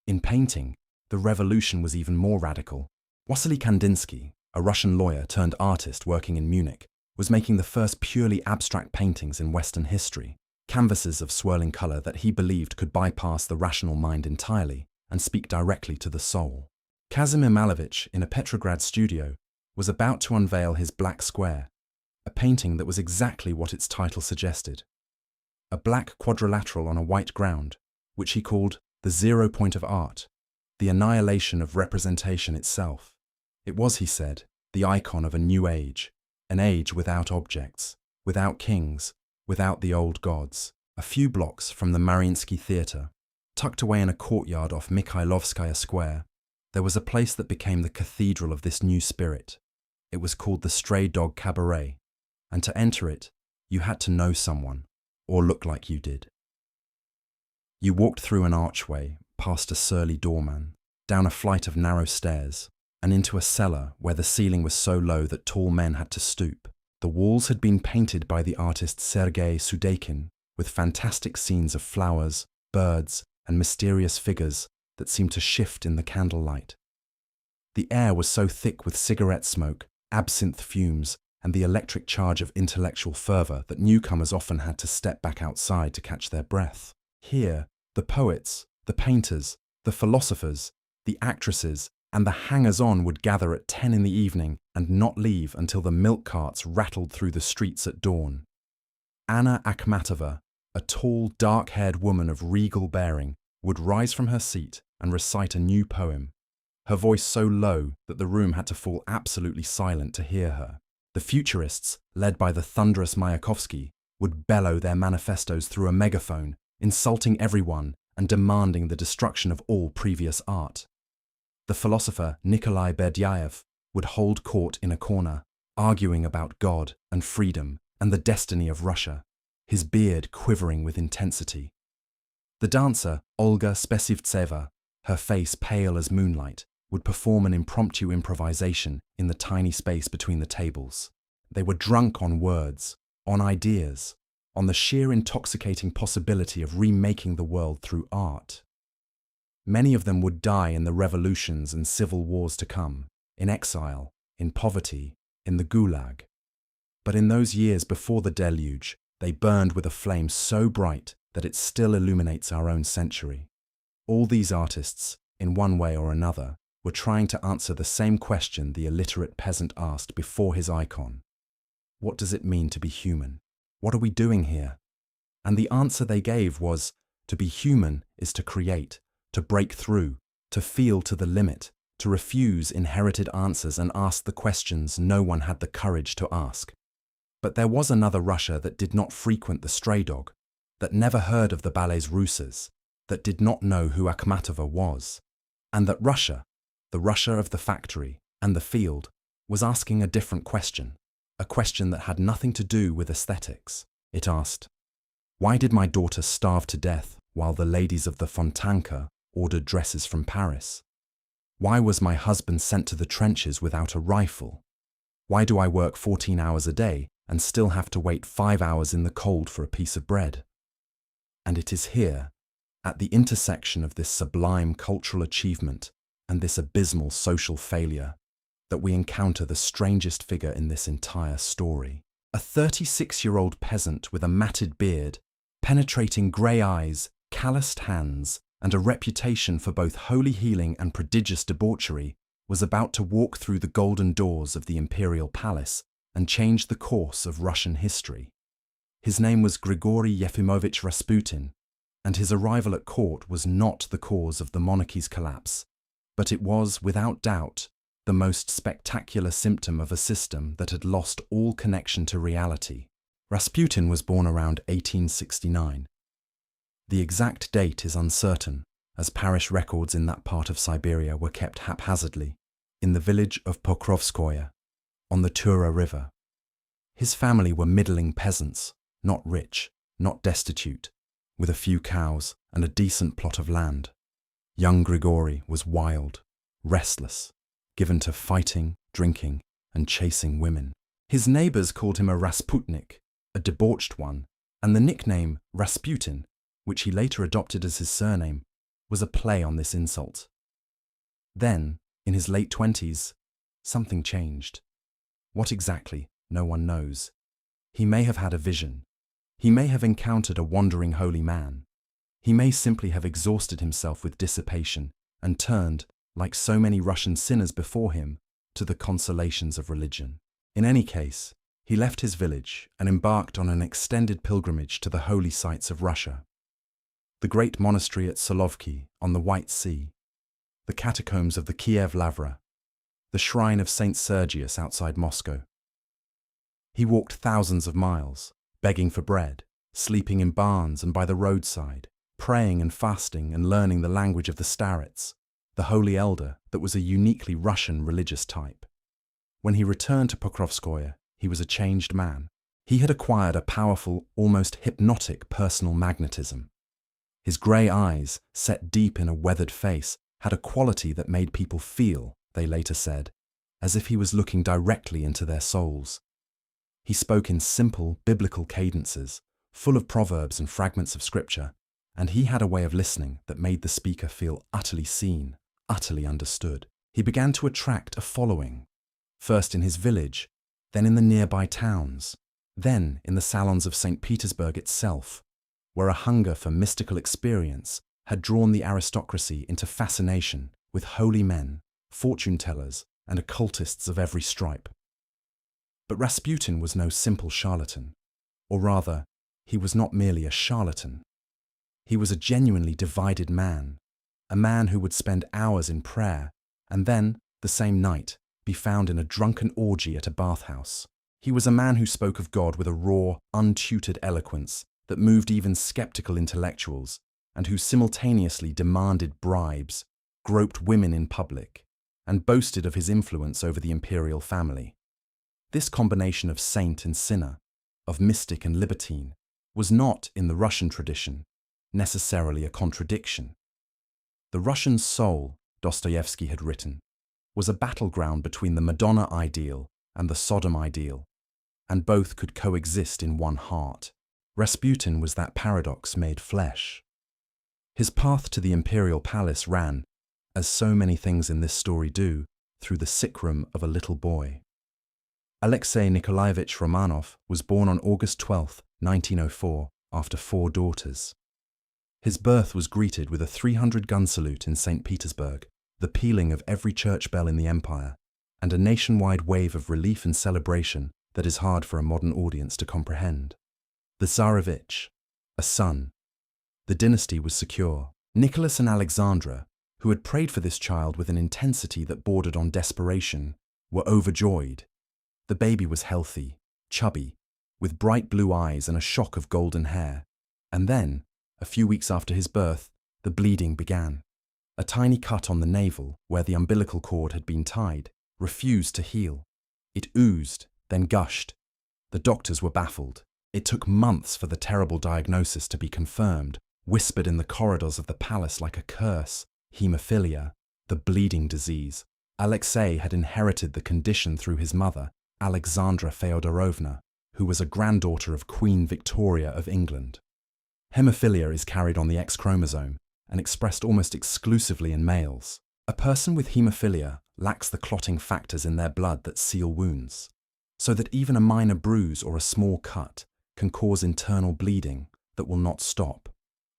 In painting, the revolution was even more radical. Wassily Kandinsky, a Russian lawyer turned artist working in Munich, was making the first purely abstract paintings in Western history, canvases of swirling color that he believed could bypass the rational mind entirely and speak directly to the soul. Kazimir Malevich, in a Petrograd studio, was about to unveil his Black Square, a painting that was exactly what its title suggested. A black quadrilateral on a white ground, which he called the 0 point of art, the annihilation of representation itself. It was, he said, the icon of a new age, an age without objects, without kings, without the old gods. A few blocks from the Mariinsky Theatre, tucked away in a courtyard off Mikhailovskaya Square, there was a place that became the cathedral of this new spirit. It was called the Stray Dog Cabaret, and to enter it, you had to know someone, or look like you did. You walked through an archway, past a surly doorman, down a flight of narrow stairs, and into a cellar where the ceiling was so low that tall men had to stoop. The walls had been painted by the artist Sergei Sudeikin with fantastic scenes of flowers, birds, and mysterious figures that seemed to shift in the candlelight. The air was so thick with cigarette smoke, absinthe fumes, and the electric charge of intellectual fervour that newcomers often had to step back outside to catch their breath. Here, the poets, the painters, the philosophers, the actresses, and the hangers-on would gather at 10 in the evening and not leave until the milk carts rattled through the streets at dawn. Anna Akhmatova, a tall, dark-haired woman of regal bearing, would rise from her seat and recite a new poem, her voice so low that the room had to fall absolutely silent to hear her. The futurists, led by the thunderous Mayakovsky, would bellow their manifestos through a megaphone, insulting everyone and demanding the destruction of all previous art. The philosopher Nikolai Berdyaev would hold court in a corner, arguing about God and freedom and the destiny of Russia, his beard quivering with intensity. The dancer Olga Spesivtseva, her face pale as moonlight, would perform an impromptu improvisation in the tiny space between the tables. They were drunk on words, on ideas, on the sheer intoxicating possibility of remaking the world through art. Many of them would die in the revolutions and civil wars to come, in exile, in poverty, in the gulag. But in those years before the deluge, they burned with a flame so bright that it still illuminates our own century. All these artists, in one way or another, were trying to answer the same question the illiterate peasant asked before his icon. What does it mean to be human? What are we doing here? And the answer they gave was, to be human is to create, to break through, to feel to the limit, to refuse inherited answers and ask the questions no one had the courage to ask. But there was another Russia that did not frequent the stray dog, that never heard of the ballets Russes, that did not know who Akhmatova was, and that Russia, the Russia of the factory and the field, was asking a different question, a question that had nothing to do with aesthetics. It asked, why did my daughter starve to death while the ladies of the Fontanka ordered dresses from Paris? Why was my husband sent to the trenches without a rifle? Why do I work 14 hours a day and still have to wait 5 hours in the cold for a piece of bread? And it is here, at the intersection of this sublime cultural achievement and this abysmal social failure, that we encounter the strangest figure in this entire story. A 36-year-old peasant with a matted beard, penetrating grey eyes, calloused hands, and a reputation for both holy healing and prodigious debauchery, was about to walk through the golden doors of the imperial palace and change the course of Russian history. His name was Grigory Yefimovich Rasputin, and his arrival at court was not the cause of the monarchy's collapse, but it was, without doubt, the most spectacular symptom of a system that had lost all connection to reality. Rasputin was born around 1869. The exact date is uncertain, as parish records in that part of Siberia were kept haphazardly, in the village of Pokrovskoye, on the Tura River. His family were middling peasants, not rich, not destitute, with a few cows and a decent plot of land. Young Grigory was wild, restless, given to fighting, drinking, and chasing women. His neighbors called him a Rasputnik, a debauched one, and the nickname Rasputin, which he later adopted as his surname, was a play on this insult. Then, in his late 20s, something changed. What exactly, no one knows. He may have had a vision. He may have encountered a wandering holy man. He may simply have exhausted himself with dissipation and turned, like so many Russian sinners before him, to the consolations of religion. In any case, he left his village and embarked on an extended pilgrimage to the holy sites of Russia. The great monastery at Solovki on the White Sea, the catacombs of the Kiev Lavra, the shrine of Saint Sergius outside Moscow. He walked thousands of miles, begging for bread, sleeping in barns and by the roadside, praying and fasting and learning the language of the starets, the holy elder that was a uniquely Russian religious type. When he returned to Pokrovskoye, he was a changed man. He had acquired a powerful, almost hypnotic personal magnetism. His grey eyes, set deep in a weathered face, had a quality that made people feel, they later said, as if he was looking directly into their souls. He spoke in simple, biblical cadences, full of proverbs and fragments of scripture, and he had a way of listening that made the speaker feel utterly seen, utterly understood. He began to attract a following, first in his village, then in the nearby towns, then in the salons of St. Petersburg itself, where a hunger for mystical experience had drawn the aristocracy into fascination with holy men, fortune-tellers, and occultists of every stripe. But Rasputin was no simple charlatan, or rather, he was not merely a charlatan. He was a genuinely divided man, a man who would spend hours in prayer and then, the same night, be found in a drunken orgy at a bathhouse. He was a man who spoke of God with a raw, untutored eloquence that moved even skeptical intellectuals, and who simultaneously demanded bribes, groped women in public, and boasted of his influence over the imperial family. This combination of saint and sinner, of mystic and libertine, was not, in the Russian tradition, necessarily a contradiction. The Russian soul, Dostoevsky had written, was a battleground between the Madonna ideal and the Sodom ideal, and both could coexist in one heart. Rasputin was that paradox made flesh. His path to the imperial palace ran, as so many things in this story do, through the sick room of a little boy. Alexei Nikolaevich Romanov was born on August 12, 1904, after 4 daughters. His birth was greeted with a 300-gun salute in St. Petersburg, the pealing of every church bell in the empire, and a nationwide wave of relief and celebration that is hard for a modern audience to comprehend. The Tsarevich, a son. The dynasty was secure. Nicholas and Alexandra, who had prayed for this child with an intensity that bordered on desperation, were overjoyed. The baby was healthy, chubby, with bright blue eyes and a shock of golden hair. And then, a few weeks after his birth, the bleeding began. A tiny cut on the navel, where the umbilical cord had been tied, refused to heal. It oozed, then gushed. The doctors were baffled. It took months for the terrible diagnosis to be confirmed, whispered in the corridors of the palace like a curse: hemophilia, the bleeding disease. Alexei had inherited the condition through his mother, Alexandra Feodorovna, who was a granddaughter of Queen Victoria of England. Hemophilia is carried on the X chromosome and expressed almost exclusively in males. A person with hemophilia lacks the clotting factors in their blood that seal wounds, so that even a minor bruise or a small cut can cause internal bleeding that will not stop,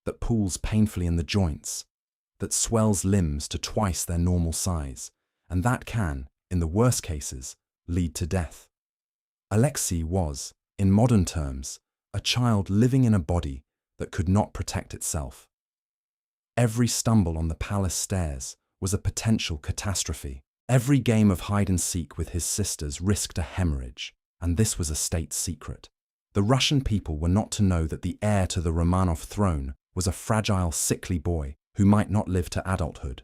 that pools painfully in the joints, that swells limbs to twice their normal size, and that can, in the worst cases, lead to death. Alexei was, in modern terms, a child living in a body that could not protect itself. Every stumble on the palace stairs was a potential catastrophe. Every game of hide-and-seek with his sisters risked a hemorrhage, and this was a state secret. The Russian people were not to know that the heir to the Romanov throne was a fragile, sickly boy who might not live to adulthood.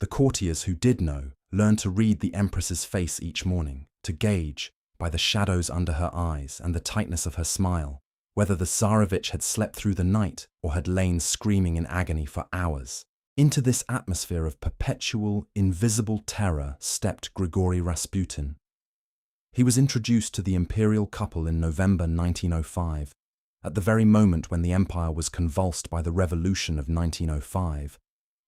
The courtiers who did know learned to read the empress's face each morning, to gauge, by the shadows under her eyes and the tightness of her smile, whether the Tsarevich had slept through the night or had lain screaming in agony for hours. Into this atmosphere of perpetual, invisible terror stepped Grigory Rasputin. He was introduced to the imperial couple in November 1905, at the very moment when the empire was convulsed by the revolution of 1905,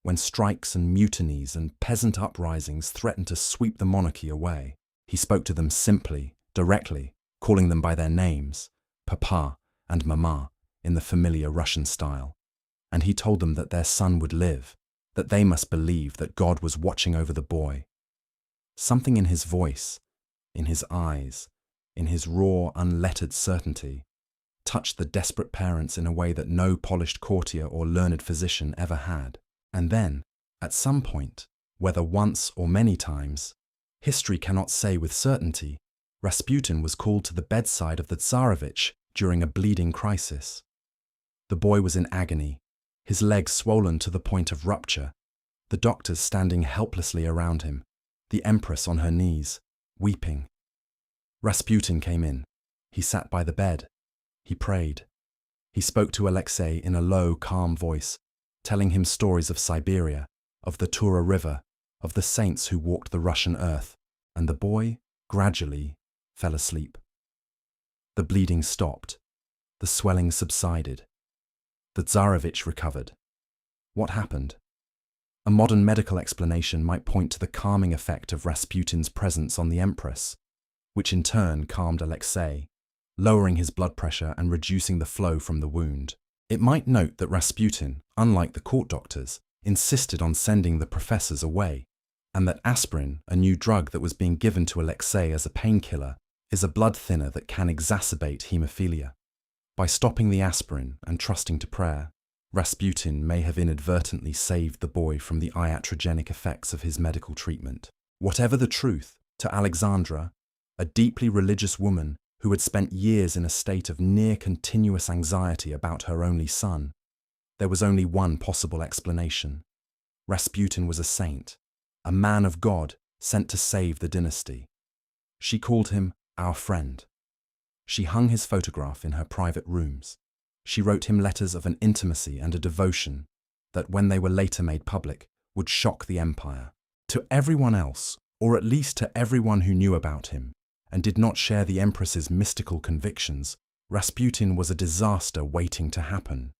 when strikes and mutinies and peasant uprisings threatened to sweep the monarchy away. He spoke to them simply, directly, calling them by their names, Papa and Mama, in the familiar Russian style. And he told them that their son would live, that they must believe that God was watching over the boy. Something in his voice, in his eyes, in his raw, unlettered certainty, touched the desperate parents in a way that no polished courtier or learned physician ever had. And then, at some point, whether once or many times, history cannot say with certainty, Rasputin was called to the bedside of the Tsarevich during a bleeding crisis. The boy was in agony, his legs swollen to the point of rupture, the doctors standing helplessly around him, the empress on her knees, weeping. Rasputin came in. He sat by the bed. He prayed. He spoke to Alexei in a low, calm voice, telling him stories of Siberia, of the Tura River, of the saints who walked the Russian earth, and the boy, gradually, fell asleep. The bleeding stopped. The swelling subsided. The Tsarevich recovered. What happened? A modern medical explanation might point to the calming effect of Rasputin's presence on the empress, which in turn calmed Alexei, lowering his blood pressure and reducing the flow from the wound. It might note that Rasputin, unlike the court doctors, insisted on sending the professors away, and that aspirin, a new drug that was being given to Alexei as a painkiller, is a blood thinner that can exacerbate hemophilia. By stopping the aspirin and trusting to prayer, Rasputin may have inadvertently saved the boy from the iatrogenic effects of his medical treatment. Whatever the truth, to Alexandra, a deeply religious woman who had spent years in a state of near-continuous anxiety about her only son, there was only one possible explanation. Rasputin was a saint, a man of God sent to save the dynasty. She called him our friend. She hung his photograph in her private rooms. She wrote him letters of an intimacy and a devotion that, when they were later made public, would shock the empire. To everyone else, or at least to everyone who knew about him, and did not share the empress's mystical convictions, Rasputin was a disaster waiting to happen.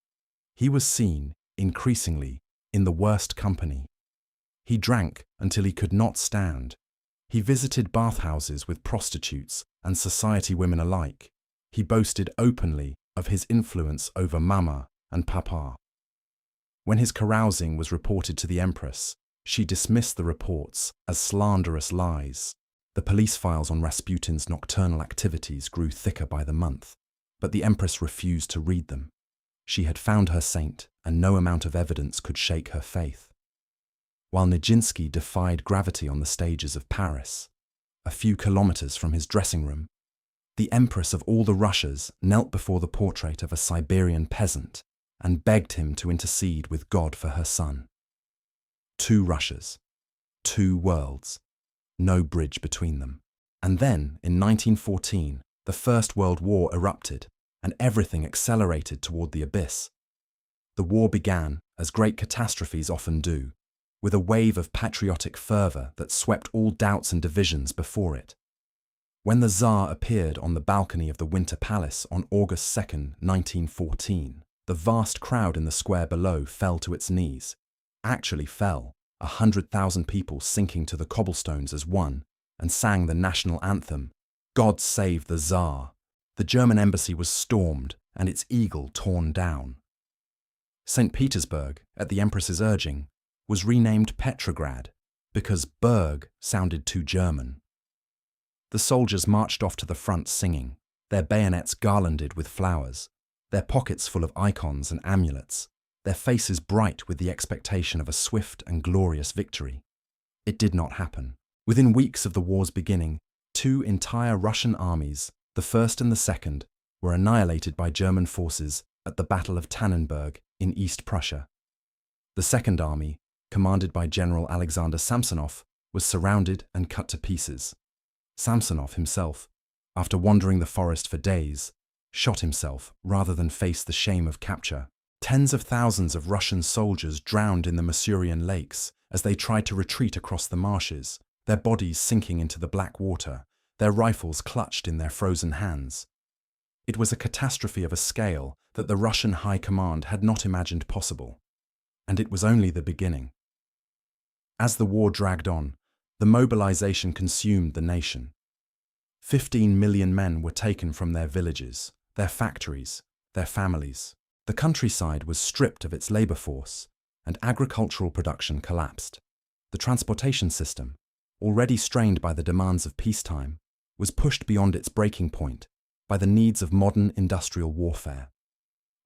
He was seen, increasingly, in the worst company. He drank until he could not stand. He visited bathhouses with prostitutes and society women alike. He boasted openly of his influence over Mama and Papa. When his carousing was reported to the Empress, she dismissed the reports as slanderous lies. The police files on Rasputin's nocturnal activities grew thicker by the month, but the Empress refused to read them. She had found her saint, and no amount of evidence could shake her faith. While Nijinsky defied gravity on the stages of Paris, a few kilometers from his dressing room, the Empress of all the Russias knelt before the portrait of a Siberian peasant and begged him to intercede with God for her son. 2 Russias, 2 worlds, no bridge between them. And then, in 1914, the First World War erupted, and everything accelerated toward the abyss. The war began, as great catastrophes often do, with a wave of patriotic fervor that swept all doubts and divisions before it. When the Tsar appeared on the balcony of the Winter Palace on August 2, 1914, the vast crowd in the square below fell to its knees. Actually fell, 100,000 people sinking to the cobblestones as one, and sang the national anthem, God Save the Tsar. The German embassy was stormed and its eagle torn down. St. Petersburg, at the Empress's urging, was renamed Petrograd because Berg sounded too German. The soldiers marched off to the front singing, their bayonets garlanded with flowers, their pockets full of icons and amulets, their faces bright with the expectation of a swift and glorious victory. It did not happen. Within weeks of the war's beginning, 2 entire Russian armies, the first and the second, were annihilated by German forces at the Battle of Tannenberg in East Prussia. The Second Army, commanded by General Alexander Samsonov, was surrounded and cut to pieces. Samsonov himself, after wandering the forest for days, shot himself rather than face the shame of capture. Tens of thousands of Russian soldiers drowned in the Masurian lakes as they tried to retreat across the marshes, their bodies sinking into the black water, their rifles clutched in their frozen hands. It was a catastrophe of a scale that the Russian High Command had not imagined possible. And it was only the beginning. As the war dragged on, the mobilization consumed the nation. 15 million men were taken from their villages, their factories, their families. The countryside was stripped of its labor force, and agricultural production collapsed. The transportation system, already strained by the demands of peacetime, was pushed beyond its breaking point by the needs of modern industrial warfare.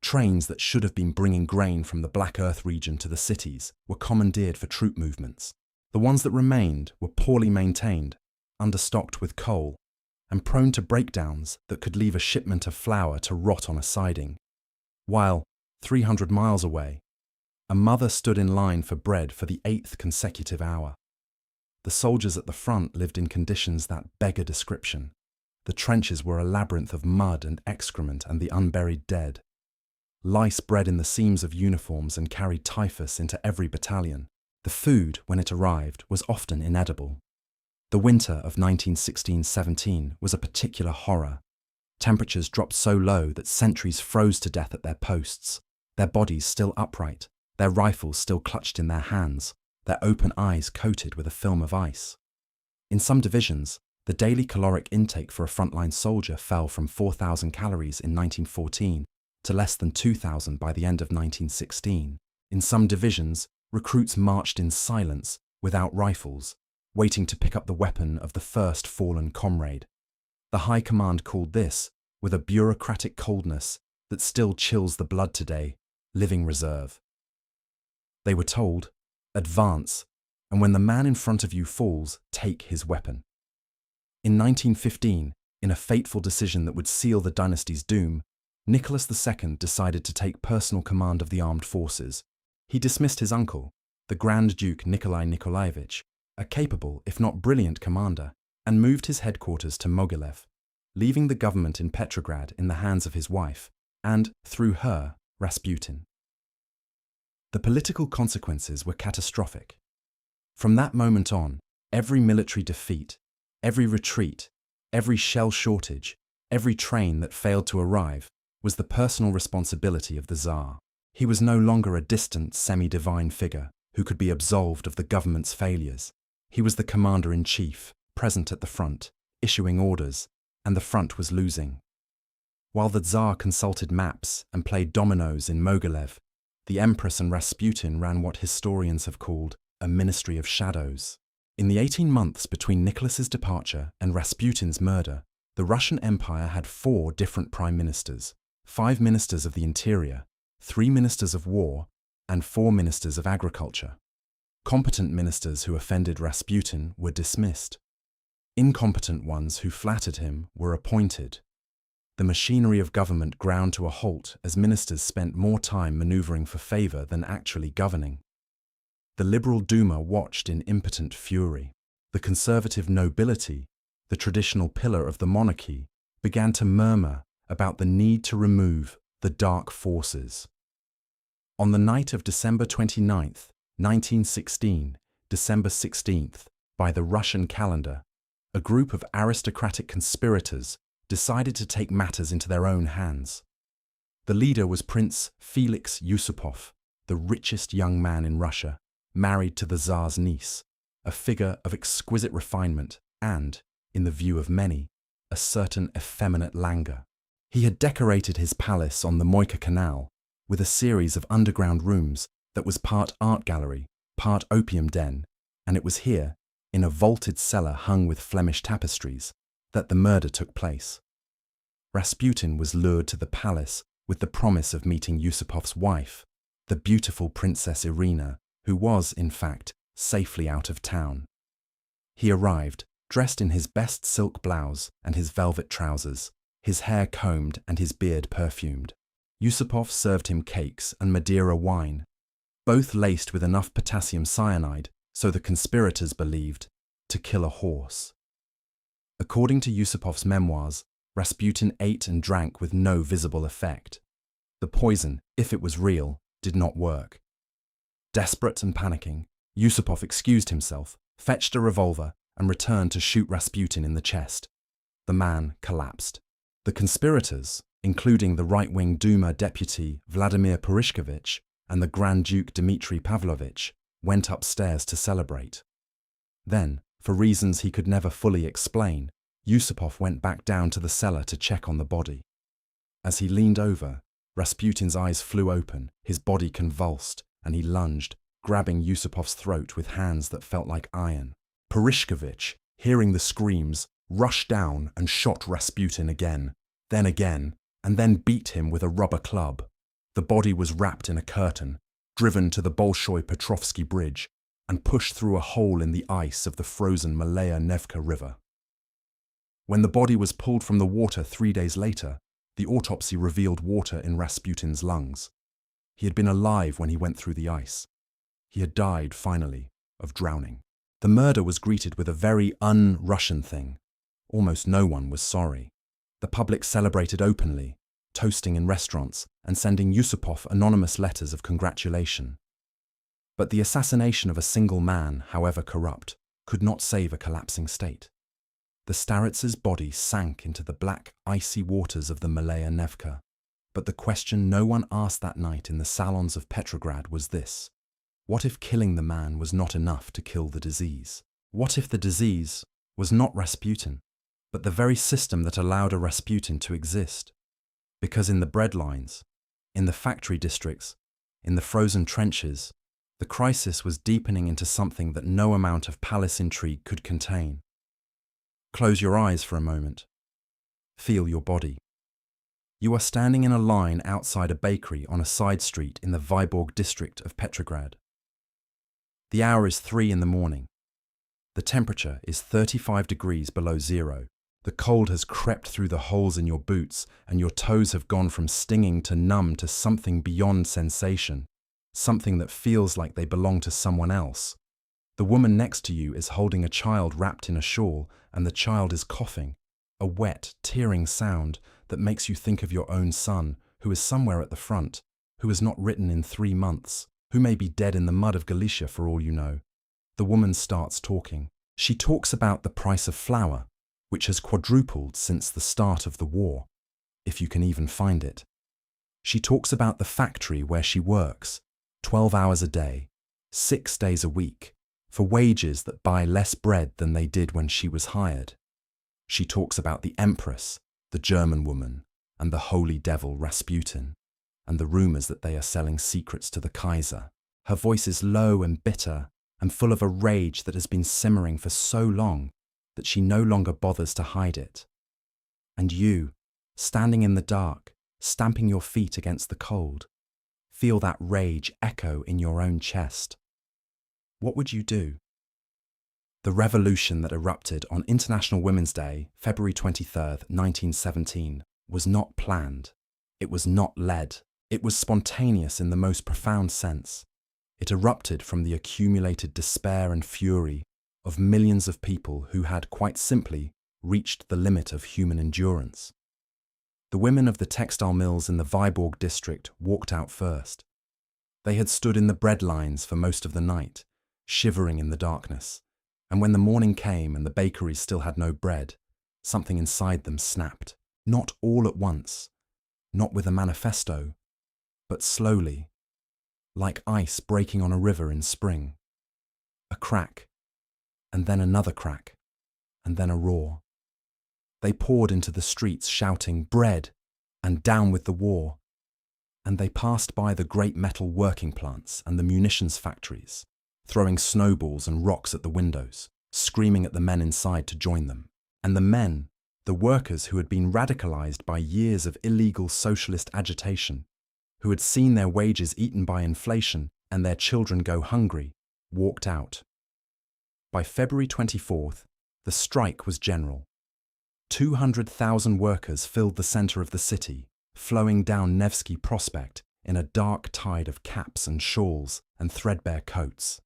Trains that should have been bringing grain from the Black Earth region to the cities were commandeered for troop movements. The ones that remained were poorly maintained, understocked with coal, and prone to breakdowns that could leave a shipment of flour to rot on a siding. While, 300 miles away, a mother stood in line for bread for the 8th consecutive hour. The soldiers at the front lived in conditions that beggar description. The trenches were a labyrinth of mud and excrement and the unburied dead. Lice bred in the seams of uniforms and carried typhus into every battalion. The food, when it arrived, was often inedible. The winter of 1916-17 was a particular horror. Temperatures dropped so low that sentries froze to death at their posts, their bodies still upright, their rifles still clutched in their hands, their open eyes coated with a film of ice. In some divisions, the daily caloric intake for a frontline soldier fell from 4,000 calories in 1914 to less than 2,000 by the end of 1916. In some divisions, recruits marched in silence, without rifles, waiting to pick up the weapon of the first fallen comrade. The High Command called this, with a bureaucratic coldness that still chills the blood today, living reserve. They were told, advance, and when the man in front of you falls, take his weapon. In 1915, in a fateful decision that would seal the dynasty's doom, Nicholas II decided to take personal command of the armed forces. He dismissed his uncle, the Grand Duke Nikolai Nikolaevich, a capable, if not brilliant commander, and moved his headquarters to Mogilev, leaving the government in Petrograd in the hands of his wife, and, through her, Rasputin. The political consequences were catastrophic. From that moment on, every military defeat, every retreat, every shell shortage, every train that failed to arrive was the personal responsibility of the Tsar. He was no longer a distant, semi-divine figure who could be absolved of the government's failures. He was the commander-in-chief, present at the front, issuing orders, and the front was losing. While the Tsar consulted maps and played dominoes in Mogilev, The Empress and Rasputin ran what historians have called a ministry of shadows. In the 18 months between Nicholas's departure and Rasputin's murder, the Russian Empire had 4 different prime ministers, 5 ministers of the interior, 3 ministers of war, and 4 ministers of agriculture. Competent ministers who offended Rasputin were dismissed. Incompetent ones who flattered him were appointed. The machinery of government ground to a halt as ministers spent more time maneuvering for favor than actually governing. The Liberal Duma watched in impotent fury. The conservative nobility, the traditional pillar of the monarchy, began to murmur about the need to remove the dark forces. On the night of December 29th, 1916, December 16th, by the Russian calendar, a group of aristocratic conspirators decided to take matters into their own hands. The leader was Prince Felix Yusupov, the richest young man in Russia, married to the Tsar's niece, a figure of exquisite refinement and, in the view of many, a certain effeminate languor. He had decorated his palace on the Moika Canal with a series of underground rooms that was part art gallery, part opium den, and it was here, in a vaulted cellar hung with Flemish tapestries, that the murder took place. Rasputin was lured to the palace with the promise of meeting Yusupov's wife, the beautiful Princess Irina, who was, in fact, safely out of town. He arrived, dressed in his best silk blouse and his velvet trousers, his hair combed and his beard perfumed. Yusupov served him cakes and Madeira wine, both laced with enough potassium cyanide, so the conspirators believed, to kill a horse. According to Yusupov's memoirs, Rasputin ate and drank with no visible effect. The poison, if it was real, did not work. Desperate and panicking, Yusupov excused himself, fetched a revolver, and returned to shoot Rasputin in the chest. The man collapsed. The conspirators, including the right-wing Duma deputy Vladimir Purishkevich and the Grand Duke Dmitry Pavlovich, went upstairs to celebrate. Then, for reasons he could never fully explain, Yusupov went back down to the cellar to check on the body. As he leaned over, Rasputin's eyes flew open, his body convulsed, and he lunged, grabbing Yusupov's throat with hands that felt like iron. Purishkevich, hearing the screams, rushed down and shot Rasputin again, and then beat him with a rubber club. The body was wrapped in a curtain, driven to the Bolshoi Petrovsky Bridge, and pushed through a hole in the ice of the frozen Malaya Nevka River. When the body was pulled from the water 3 days later, the autopsy revealed water in Rasputin's lungs. He had been alive when he went through the ice. He had died, finally, of drowning. The murder was greeted with a very un-Russian thing. Almost no one was sorry. The public celebrated openly, toasting in restaurants and sending Yusupov anonymous letters of congratulation. But the assassination of a single man, however corrupt, could not save a collapsing state. The Staritz's body sank into the black, icy waters of the Malaya Nevka. But the question no one asked that night in the salons of Petrograd was this: what if killing the man was not enough to kill the disease? What if the disease was not Rasputin, but the very system that allowed a Rasputin to exist? Because in the breadlines, in the factory districts, in the frozen trenches, the crisis was deepening into something that no amount of palace intrigue could contain. Close your eyes for a moment. Feel your body. You are standing in a line outside a bakery on a side street in the Vyborg district of Petrograd. The hour is 3 in the morning. The temperature is 35 degrees below zero. The cold has crept through the holes in your boots, and your toes have gone from stinging to numb to something beyond sensation, something that feels like they belong to someone else. The woman next to you is holding a child wrapped in a shawl, and the child is coughing, a wet, tearing sound that makes you think of your own son, who is somewhere at the front, who has not written in 3 months, who may be dead in the mud of Galicia for all you know. The woman starts talking. She talks about the price of flour, which has quadrupled since the start of the war, if you can even find it. She talks about the factory where she works, 12 hours a day, 6 days a week, for wages that buy less bread than they did when she was hired. She talks about the Empress, the German woman, and the holy devil Rasputin. and the rumors that they are selling secrets to the Kaiser. Her voice is low and bitter and full of a rage that has been simmering for so long that she no longer bothers to hide it. And you, standing in the dark, stamping your feet against the cold, feel that rage echo in your own chest. What would you do? The revolution that erupted on International Women's Day, February 23rd, 1917, was not planned. It was not led. It was spontaneous in the most profound sense. It erupted from the accumulated despair and fury of millions of people who had, quite simply, reached the limit of human endurance. The women of the textile mills in the Viborg district walked out first. They had stood in the breadlines for most of the night, shivering in the darkness, and when the morning came and the bakeries still had no bread, something inside them snapped, not all at once, not with a manifesto, but slowly, like ice breaking on a river in spring. A crack, and then another crack, and then a roar. They poured into the streets shouting, "Bread!" and "Down with the war!" And they passed by the great metal working plants and the munitions factories, throwing snowballs and rocks at the windows, screaming at the men inside to join them. And the men, the workers who had been radicalized by years of illegal socialist agitation, who had seen their wages eaten by inflation and their children go hungry, walked out. By February 24th, the strike was general. 200,000 workers filled the center of the city, flowing down Nevsky Prospect in a dark tide of caps and shawls and threadbare coats.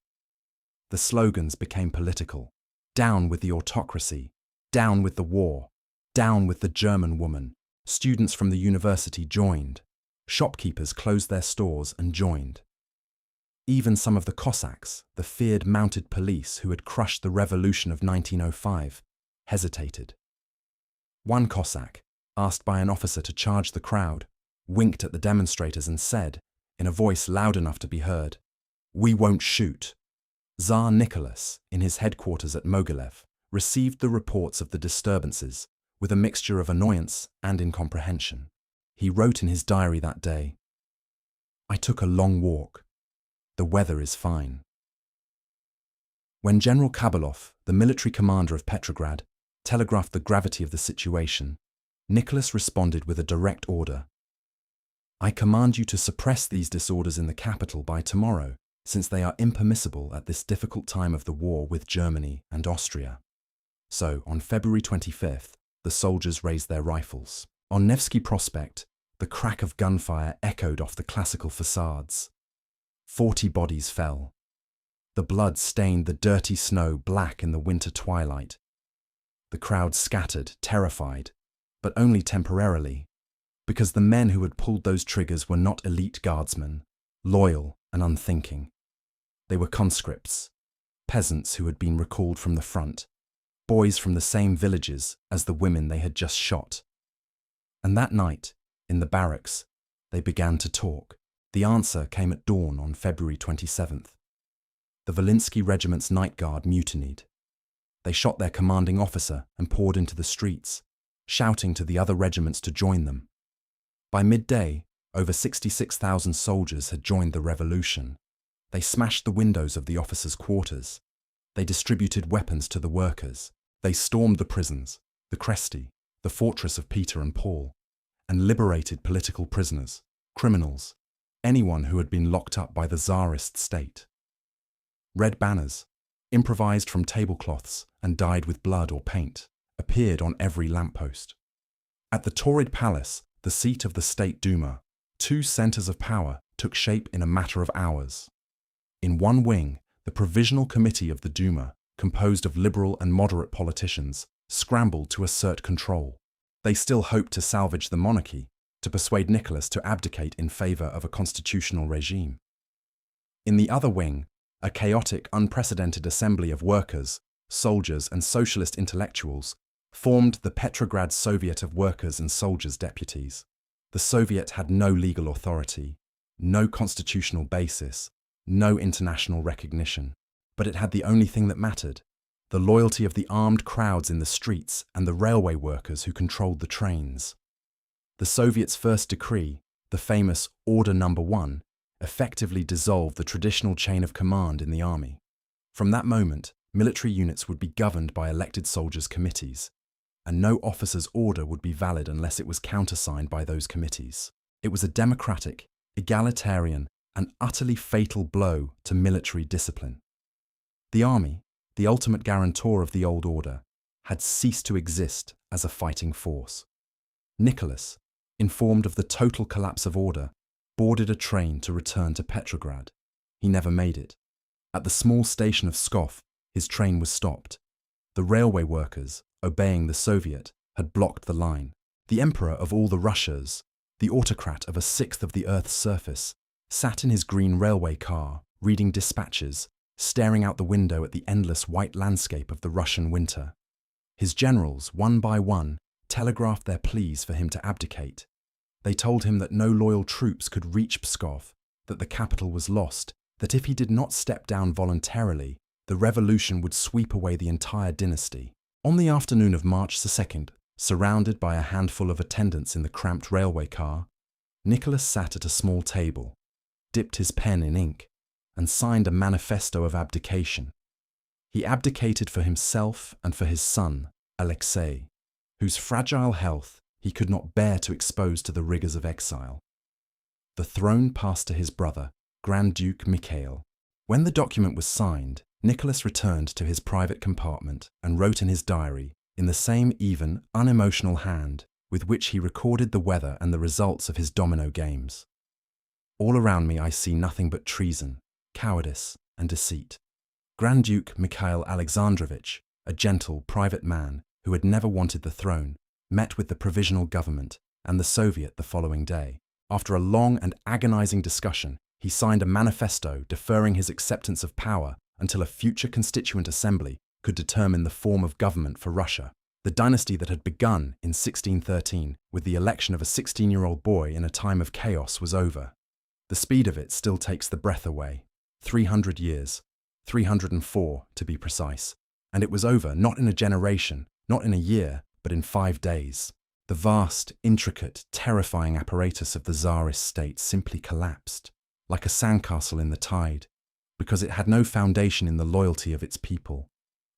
The slogans became political. Down with the autocracy, down with the war, down with the German woman. Students from the university joined. Shopkeepers closed their stores and joined. Even some of the Cossacks, the feared mounted police who had crushed the revolution of 1905, hesitated. One Cossack, asked by an officer to charge the crowd, winked at the demonstrators and said, in a voice loud enough to be heard, "We won't shoot." Tsar Nicholas, in his headquarters at Mogilev, received the reports of the disturbances with a mixture of annoyance and incomprehension. He wrote in his diary that day, "I took a long walk. The weather is fine." When General Kabalov, the military commander of Petrograd, telegraphed the gravity of the situation, Nicholas responded with a direct order. "I command you to suppress these disorders in the capital by tomorrow, since they are impermissible at this difficult time of the war with Germany and Austria." So, on February 25th, the soldiers raised their rifles. On Nevsky Prospect, the crack of gunfire echoed off the classical facades. 40 bodies fell. The blood stained the dirty snow black in the winter twilight. The crowd scattered, terrified, but only temporarily, because the men who had pulled those triggers were not elite guardsmen, loyal and unthinking. They were conscripts, peasants who had been recalled from the front, boys from the same villages as the women they had just shot. And that night, in the barracks, they began to talk. The answer came at dawn on February 27th. The Volinsky Regiment's night guard mutinied. They shot their commanding officer and poured into the streets, shouting to the other regiments to join them. By midday, over 66,000 soldiers had joined the revolution. They smashed the windows of the officers' quarters. They distributed weapons to the workers. They stormed the prisons, the Kresty, the fortress of Peter and Paul, and liberated political prisoners, criminals, anyone who had been locked up by the Tsarist state. Red banners, improvised from tablecloths and dyed with blood or paint, appeared on every lamppost. At the Taurid Palace, the seat of the State Duma, two centers of power took shape in a matter of hours. In one wing, the Provisional Committee of the Duma, composed of liberal and moderate politicians, scrambled to assert control. They still hoped to salvage the monarchy, to persuade Nicholas to abdicate in favor of a constitutional regime. In the other wing, a chaotic, unprecedented assembly of workers, soldiers, and socialist intellectuals formed the Petrograd Soviet of Workers and Soldiers Deputies. The Soviet had no legal authority, no constitutional basis, no international recognition, but it had the only thing that mattered: the loyalty of the armed crowds in the streets and the railway workers who controlled the trains. The Soviet's first decree, the famous Order Number 1, effectively dissolved the traditional chain of command in the army. From that moment, military units would be governed by elected soldiers' committees, and no officer's order would be valid unless it was countersigned by those committees. It was a democratic, egalitarian, and utterly fatal blow to military discipline. The army, the ultimate guarantor of the old order, had ceased to exist as a fighting force. Nicholas, informed of the total collapse of order, boarded a train to return to Petrograd. He never made it. At the small station of Pskov, his train was stopped. The railway workers, obeying the Soviet, had blocked the line. The emperor of all the Russias, the autocrat of a sixth of the Earth's surface, sat in his green railway car, reading dispatches, staring out the window at the endless white landscape of the Russian winter. His generals, one by one, telegraphed their pleas for him to abdicate. They told him that no loyal troops could reach Pskov, that the capital was lost, that if he did not step down voluntarily, the revolution would sweep away the entire dynasty. On the afternoon of March 2nd, surrounded by a handful of attendants in the cramped railway car, Nicholas sat at a small table, dipped his pen in ink, and signed a manifesto of abdication. He abdicated for himself and for his son, Alexei, whose fragile health he could not bear to expose to the rigours of exile. The throne passed to his brother, Grand Duke Mikhail. When the document was signed, Nicholas returned to his private compartment and wrote in his diary, in the same even, unemotional hand with which he recorded the weather and the results of his domino games. All around me I see nothing but treason, cowardice, and deceit. Grand Duke Mikhail Alexandrovich, a gentle, private man who had never wanted the throne, met with the provisional government and the Soviet the following day. After a long and agonizing discussion, he signed a manifesto deferring his acceptance of power until a future constituent assembly could determine the form of government for Russia. The dynasty that had begun in 1613 with the election of a 16-year-old boy in a time of chaos was over. The speed of it still takes the breath away. 300 years, 304 to be precise, and it was over not in a generation, not in a year, but in 5 days. The vast, intricate, terrifying apparatus of the Tsarist state simply collapsed, like a sandcastle in the tide, because it had no foundation in the loyalty of its people.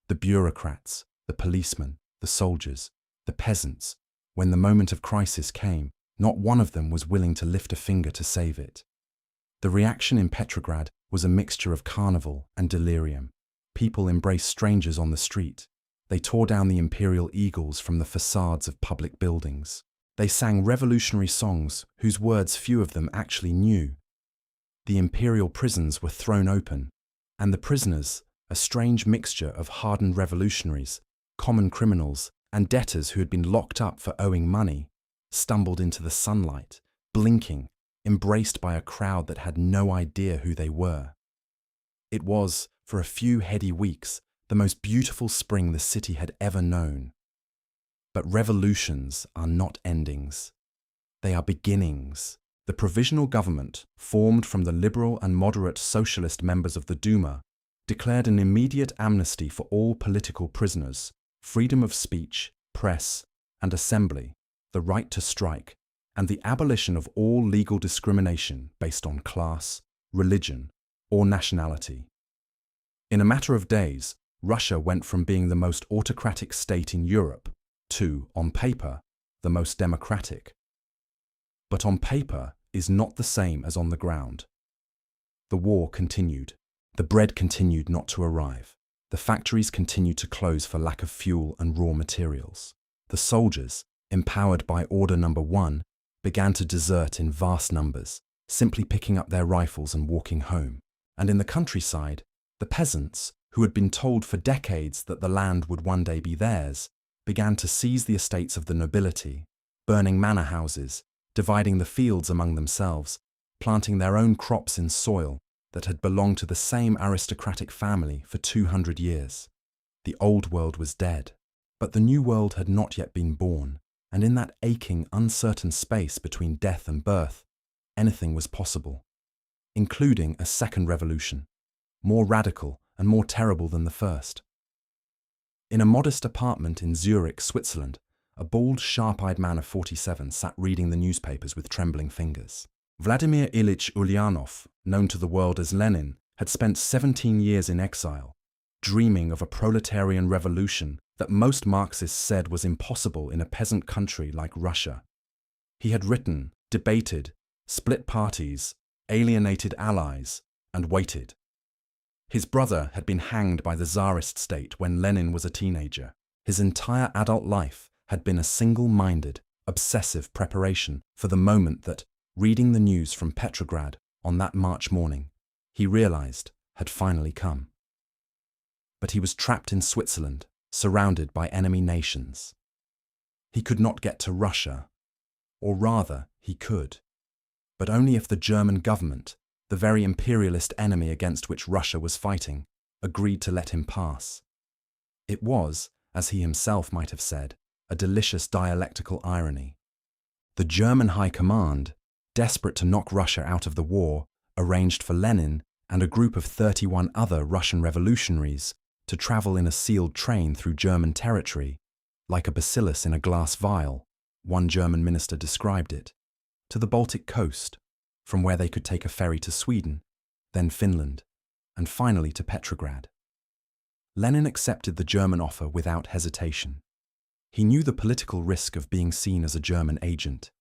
The bureaucrats, the policemen, the soldiers, the peasants, when the moment of crisis came, not one of them was willing to lift a finger to save it. The reaction in Petrograd was a mixture of carnival and delirium. People embraced strangers on the street. They tore down the imperial eagles from the facades of public buildings. They sang revolutionary songs whose words few of them actually knew. The imperial prisons were thrown open, and the prisoners, a strange mixture of hardened revolutionaries, common criminals, and debtors who had been locked up for owing money, stumbled into the sunlight, blinking, embraced by a crowd that had no idea who they were. It was, for a few heady weeks, the most beautiful spring the city had ever known. But revolutions are not endings. They are beginnings. The provisional government, formed from the liberal and moderate socialist members of the Duma, declared an immediate amnesty for all political prisoners, freedom of speech, press, and assembly, the right to strike, and the abolition of all legal discrimination based on class, religion, or nationality. In a matter of days, Russia went from being the most autocratic state in Europe to, on paper, the most democratic. But on paper is not the same as on the ground. The war continued. The bread continued not to arrive. The factories continued to close for lack of fuel and raw materials. The soldiers, empowered by Order Number 1, began to desert in vast numbers, simply picking up their rifles and walking home. And in the countryside, the peasants, who had been told for decades that the land would one day be theirs, began to seize the estates of the nobility, burning manor houses, dividing the fields among themselves, planting their own crops in soil that had belonged to the same aristocratic family for 200 years. The old world was dead, but the new world had not yet been born, and in that aching, uncertain space between death and birth, anything was possible, including a second revolution, more radical and more terrible than the first. In a modest apartment in Zurich, Switzerland, a bald, sharp-eyed man of 47 sat reading the newspapers with trembling fingers. Vladimir Ilyich Ulyanov, known to the world as Lenin, had spent 17 years in exile, dreaming of a proletarian revolution that most Marxists said was impossible in a peasant country like Russia. He had written, debated, split parties, alienated allies, and waited. His brother had been hanged by the Tsarist state when Lenin was a teenager. His entire adult life had been a single-minded, obsessive preparation for the moment that, reading the news from Petrograd on that March morning, he realized had finally come. But he was trapped in Switzerland, surrounded by enemy nations. He could not get to Russia, or rather, he could, but only if the German government, the very imperialist enemy against which Russia was fighting, agreed to let him pass. It was, as he himself might have said, a delicious dialectical irony. The German High Command, desperate to knock Russia out of the war, arranged for Lenin and a group of 31 other Russian revolutionaries to travel in a sealed train through German territory, like a bacillus in a glass vial, one German minister described it, to the Baltic coast, from where they could take a ferry to Sweden, then Finland, and finally to Petrograd. Lenin accepted the German offer without hesitation. He knew the political risk of being seen as a German agent.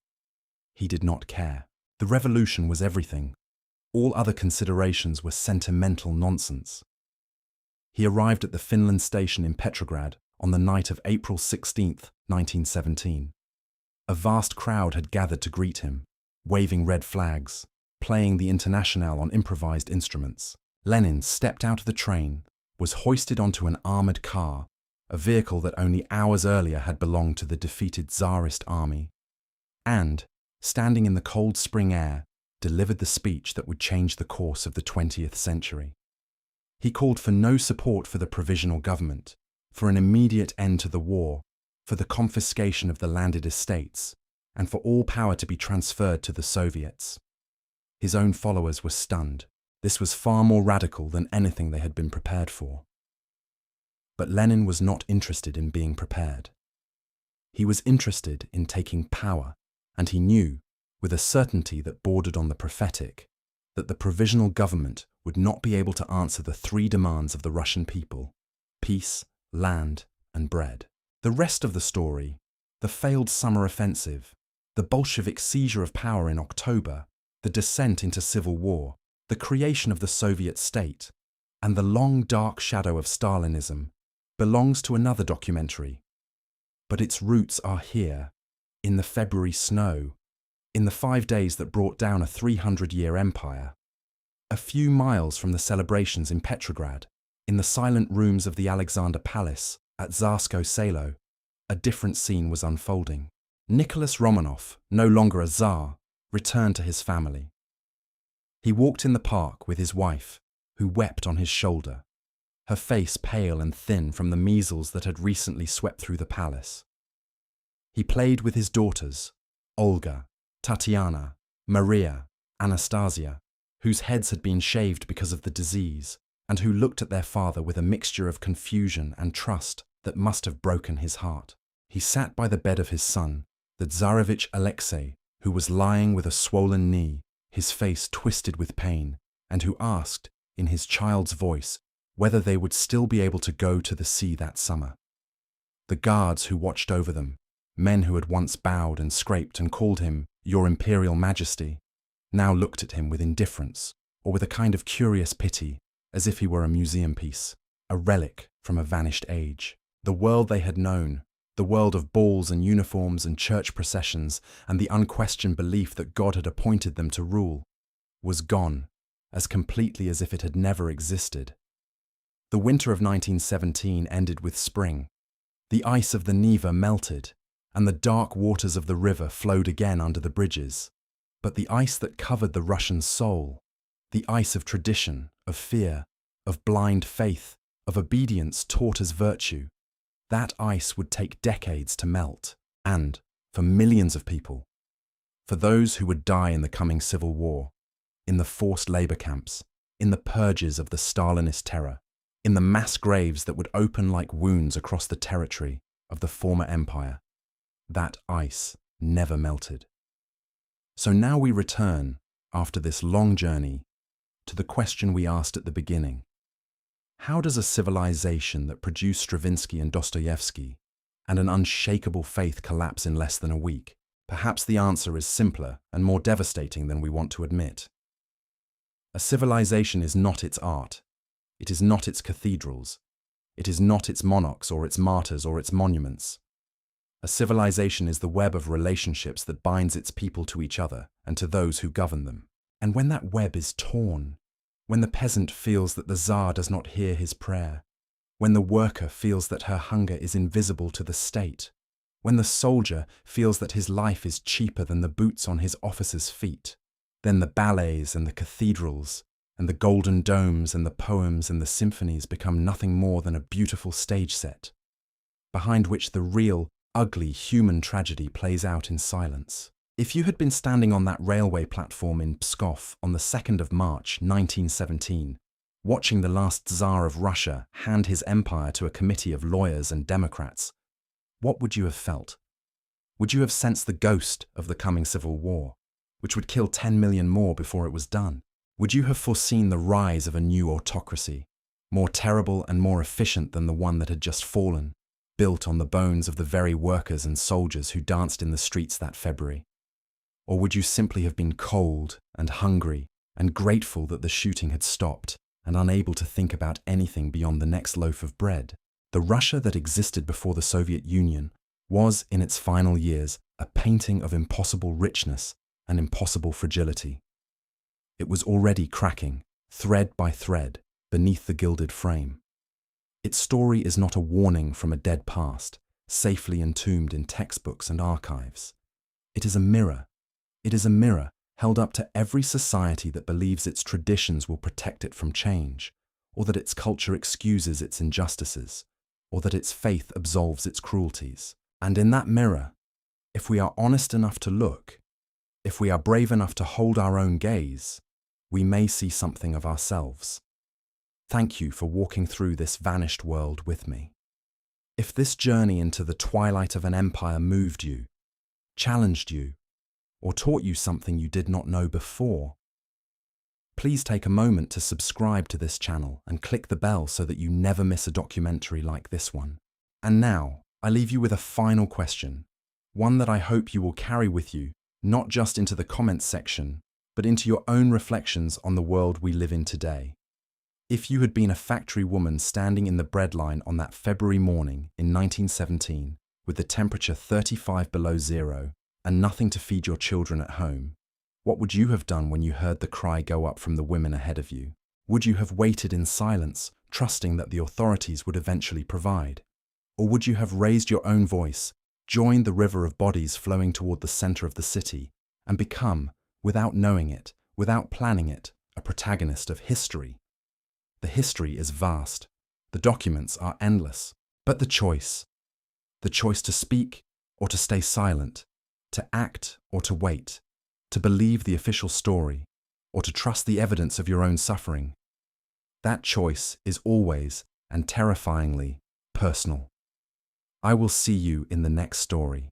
He did not care. The revolution was everything. All other considerations were sentimental nonsense. He arrived at the Finland station in Petrograd on the night of April 16, 1917. A vast crowd had gathered to greet him, waving red flags, playing the Internationale on improvised instruments. Lenin stepped out of the train, was hoisted onto an armoured car, a vehicle that only hours earlier had belonged to the defeated Tsarist army, and, standing in the cold spring air, delivered the speech that would change the course of the 20th century. He called for no support for the provisional government, for an immediate end to the war, for the confiscation of the landed estates, and for all power to be transferred to the Soviets. His own followers were stunned. This was far more radical than anything they had been prepared for. But Lenin was not interested in being prepared. He was interested in taking power, and he knew, with a certainty that bordered on the prophetic, that the provisional government would not be able to answer the three demands of the Russian people: peace, land, and bread. The rest of the story, the failed summer offensive, the Bolshevik seizure of power in October, the descent into civil war, the creation of the Soviet state, and the long dark shadow of Stalinism, belongs to another documentary. But its roots are here, in the February snow, in the 5 days that brought down a 300-year empire. A few miles from the celebrations in Petrograd, in the silent rooms of the Alexander Palace at Tsarskoye Selo, a different scene was unfolding. Nicholas Romanov, no longer a Tsar, returned to his family. He walked in the park with his wife, who wept on his shoulder, her face pale and thin from the measles that had recently swept through the palace. He played with his daughters, Olga, Tatiana, Maria, Anastasia, whose heads had been shaved because of the disease, and who looked at their father with a mixture of confusion and trust that must have broken his heart. He sat by the bed of his son, the Tsarevich Alexei, who was lying with a swollen knee, his face twisted with pain, and who asked, in his child's voice, whether they would still be able to go to the sea that summer. The guards who watched over them, men who had once bowed and scraped and called him Your Imperial Majesty, now looked at him with indifference, or with a kind of curious pity, as if he were a museum piece, a relic from a vanished age. The world they had known, the world of balls and uniforms and church processions and the unquestioned belief that God had appointed them to rule, was gone, as completely as if it had never existed. The winter of 1917 ended with spring. The ice of the Neva melted, and the dark waters of the river flowed again under the bridges. But the ice that covered the Russian soul, the ice of tradition, of fear, of blind faith, of obedience taught as virtue, that ice would take decades to melt, and, for millions of people, for those who would die in the coming civil war, in the forced labor camps, in the purges of the Stalinist terror, in the mass graves that would open like wounds across the territory of the former empire, That ice never melted. So now we return, after this long journey, to the question we asked at the beginning. How does a civilization that produced Stravinsky and Dostoevsky and an unshakable faith collapse in less than a week? Perhaps the answer is simpler and more devastating than we want to admit. A civilization is not its art. It is not its cathedrals. It is not its monarchs or its martyrs or its monuments. A civilization is the web of relationships that binds its people to each other and to those who govern them. And when that web is torn, when the peasant feels that the Tsar does not hear his prayer, when the worker feels that her hunger is invisible to the state, when the soldier feels that his life is cheaper than the boots on his officer's feet, then the ballets and the cathedrals and the golden domes and the poems and the symphonies become nothing more than a beautiful stage set, behind which the real, ugly human tragedy plays out in silence. If you had been standing on that railway platform in Pskov on the 2nd of March 1917, watching the last Tsar of Russia hand his empire to a committee of lawyers and Democrats, what would you have felt? Would you have sensed the ghost of the coming civil war, which would kill 10 million more before it was done? Would you have foreseen the rise of a new autocracy, more terrible and more efficient than the one that had just fallen, built on the bones of the very workers and soldiers who danced in the streets that February? Or would you simply have been cold and hungry and grateful that the shooting had stopped and unable to think about anything beyond the next loaf of bread? The Russia that existed before the Soviet Union was, in its final years, a painting of impossible richness and impossible fragility. It was already cracking, thread by thread, beneath the gilded frame. Its story is not a warning from a dead past, safely entombed in textbooks and archives. It is a mirror. It is a mirror held up to every society that believes its traditions will protect it from change, or that its culture excuses its injustices, or that its faith absolves its cruelties. And in that mirror, if we are honest enough to look, if we are brave enough to hold our own gaze, we may see something of ourselves. Thank you for walking through this vanished world with me. If this journey into the twilight of an empire moved you, challenged you, or taught you something you did not know before, please take a moment to subscribe to this channel and click the bell so that you never miss a documentary like this one. And now, I leave you with a final question, one that I hope you will carry with you, not just into the comments section, but into your own reflections on the world we live in today. If you had been a factory woman standing in the breadline on that February morning in 1917, with the temperature 35 below zero, and nothing to feed your children at home, what would you have done when you heard the cry go up from the women ahead of you? Would you have waited in silence, trusting that the authorities would eventually provide? Or would you have raised your own voice, joined the river of bodies flowing toward the center of the city, and become, without knowing it, without planning it, a protagonist of history? The history is vast. The documents are endless. But the choice to speak or to stay silent, to act or to wait, to believe the official story or to trust the evidence of your own suffering, that choice is always and terrifyingly personal. I will see you in the next story.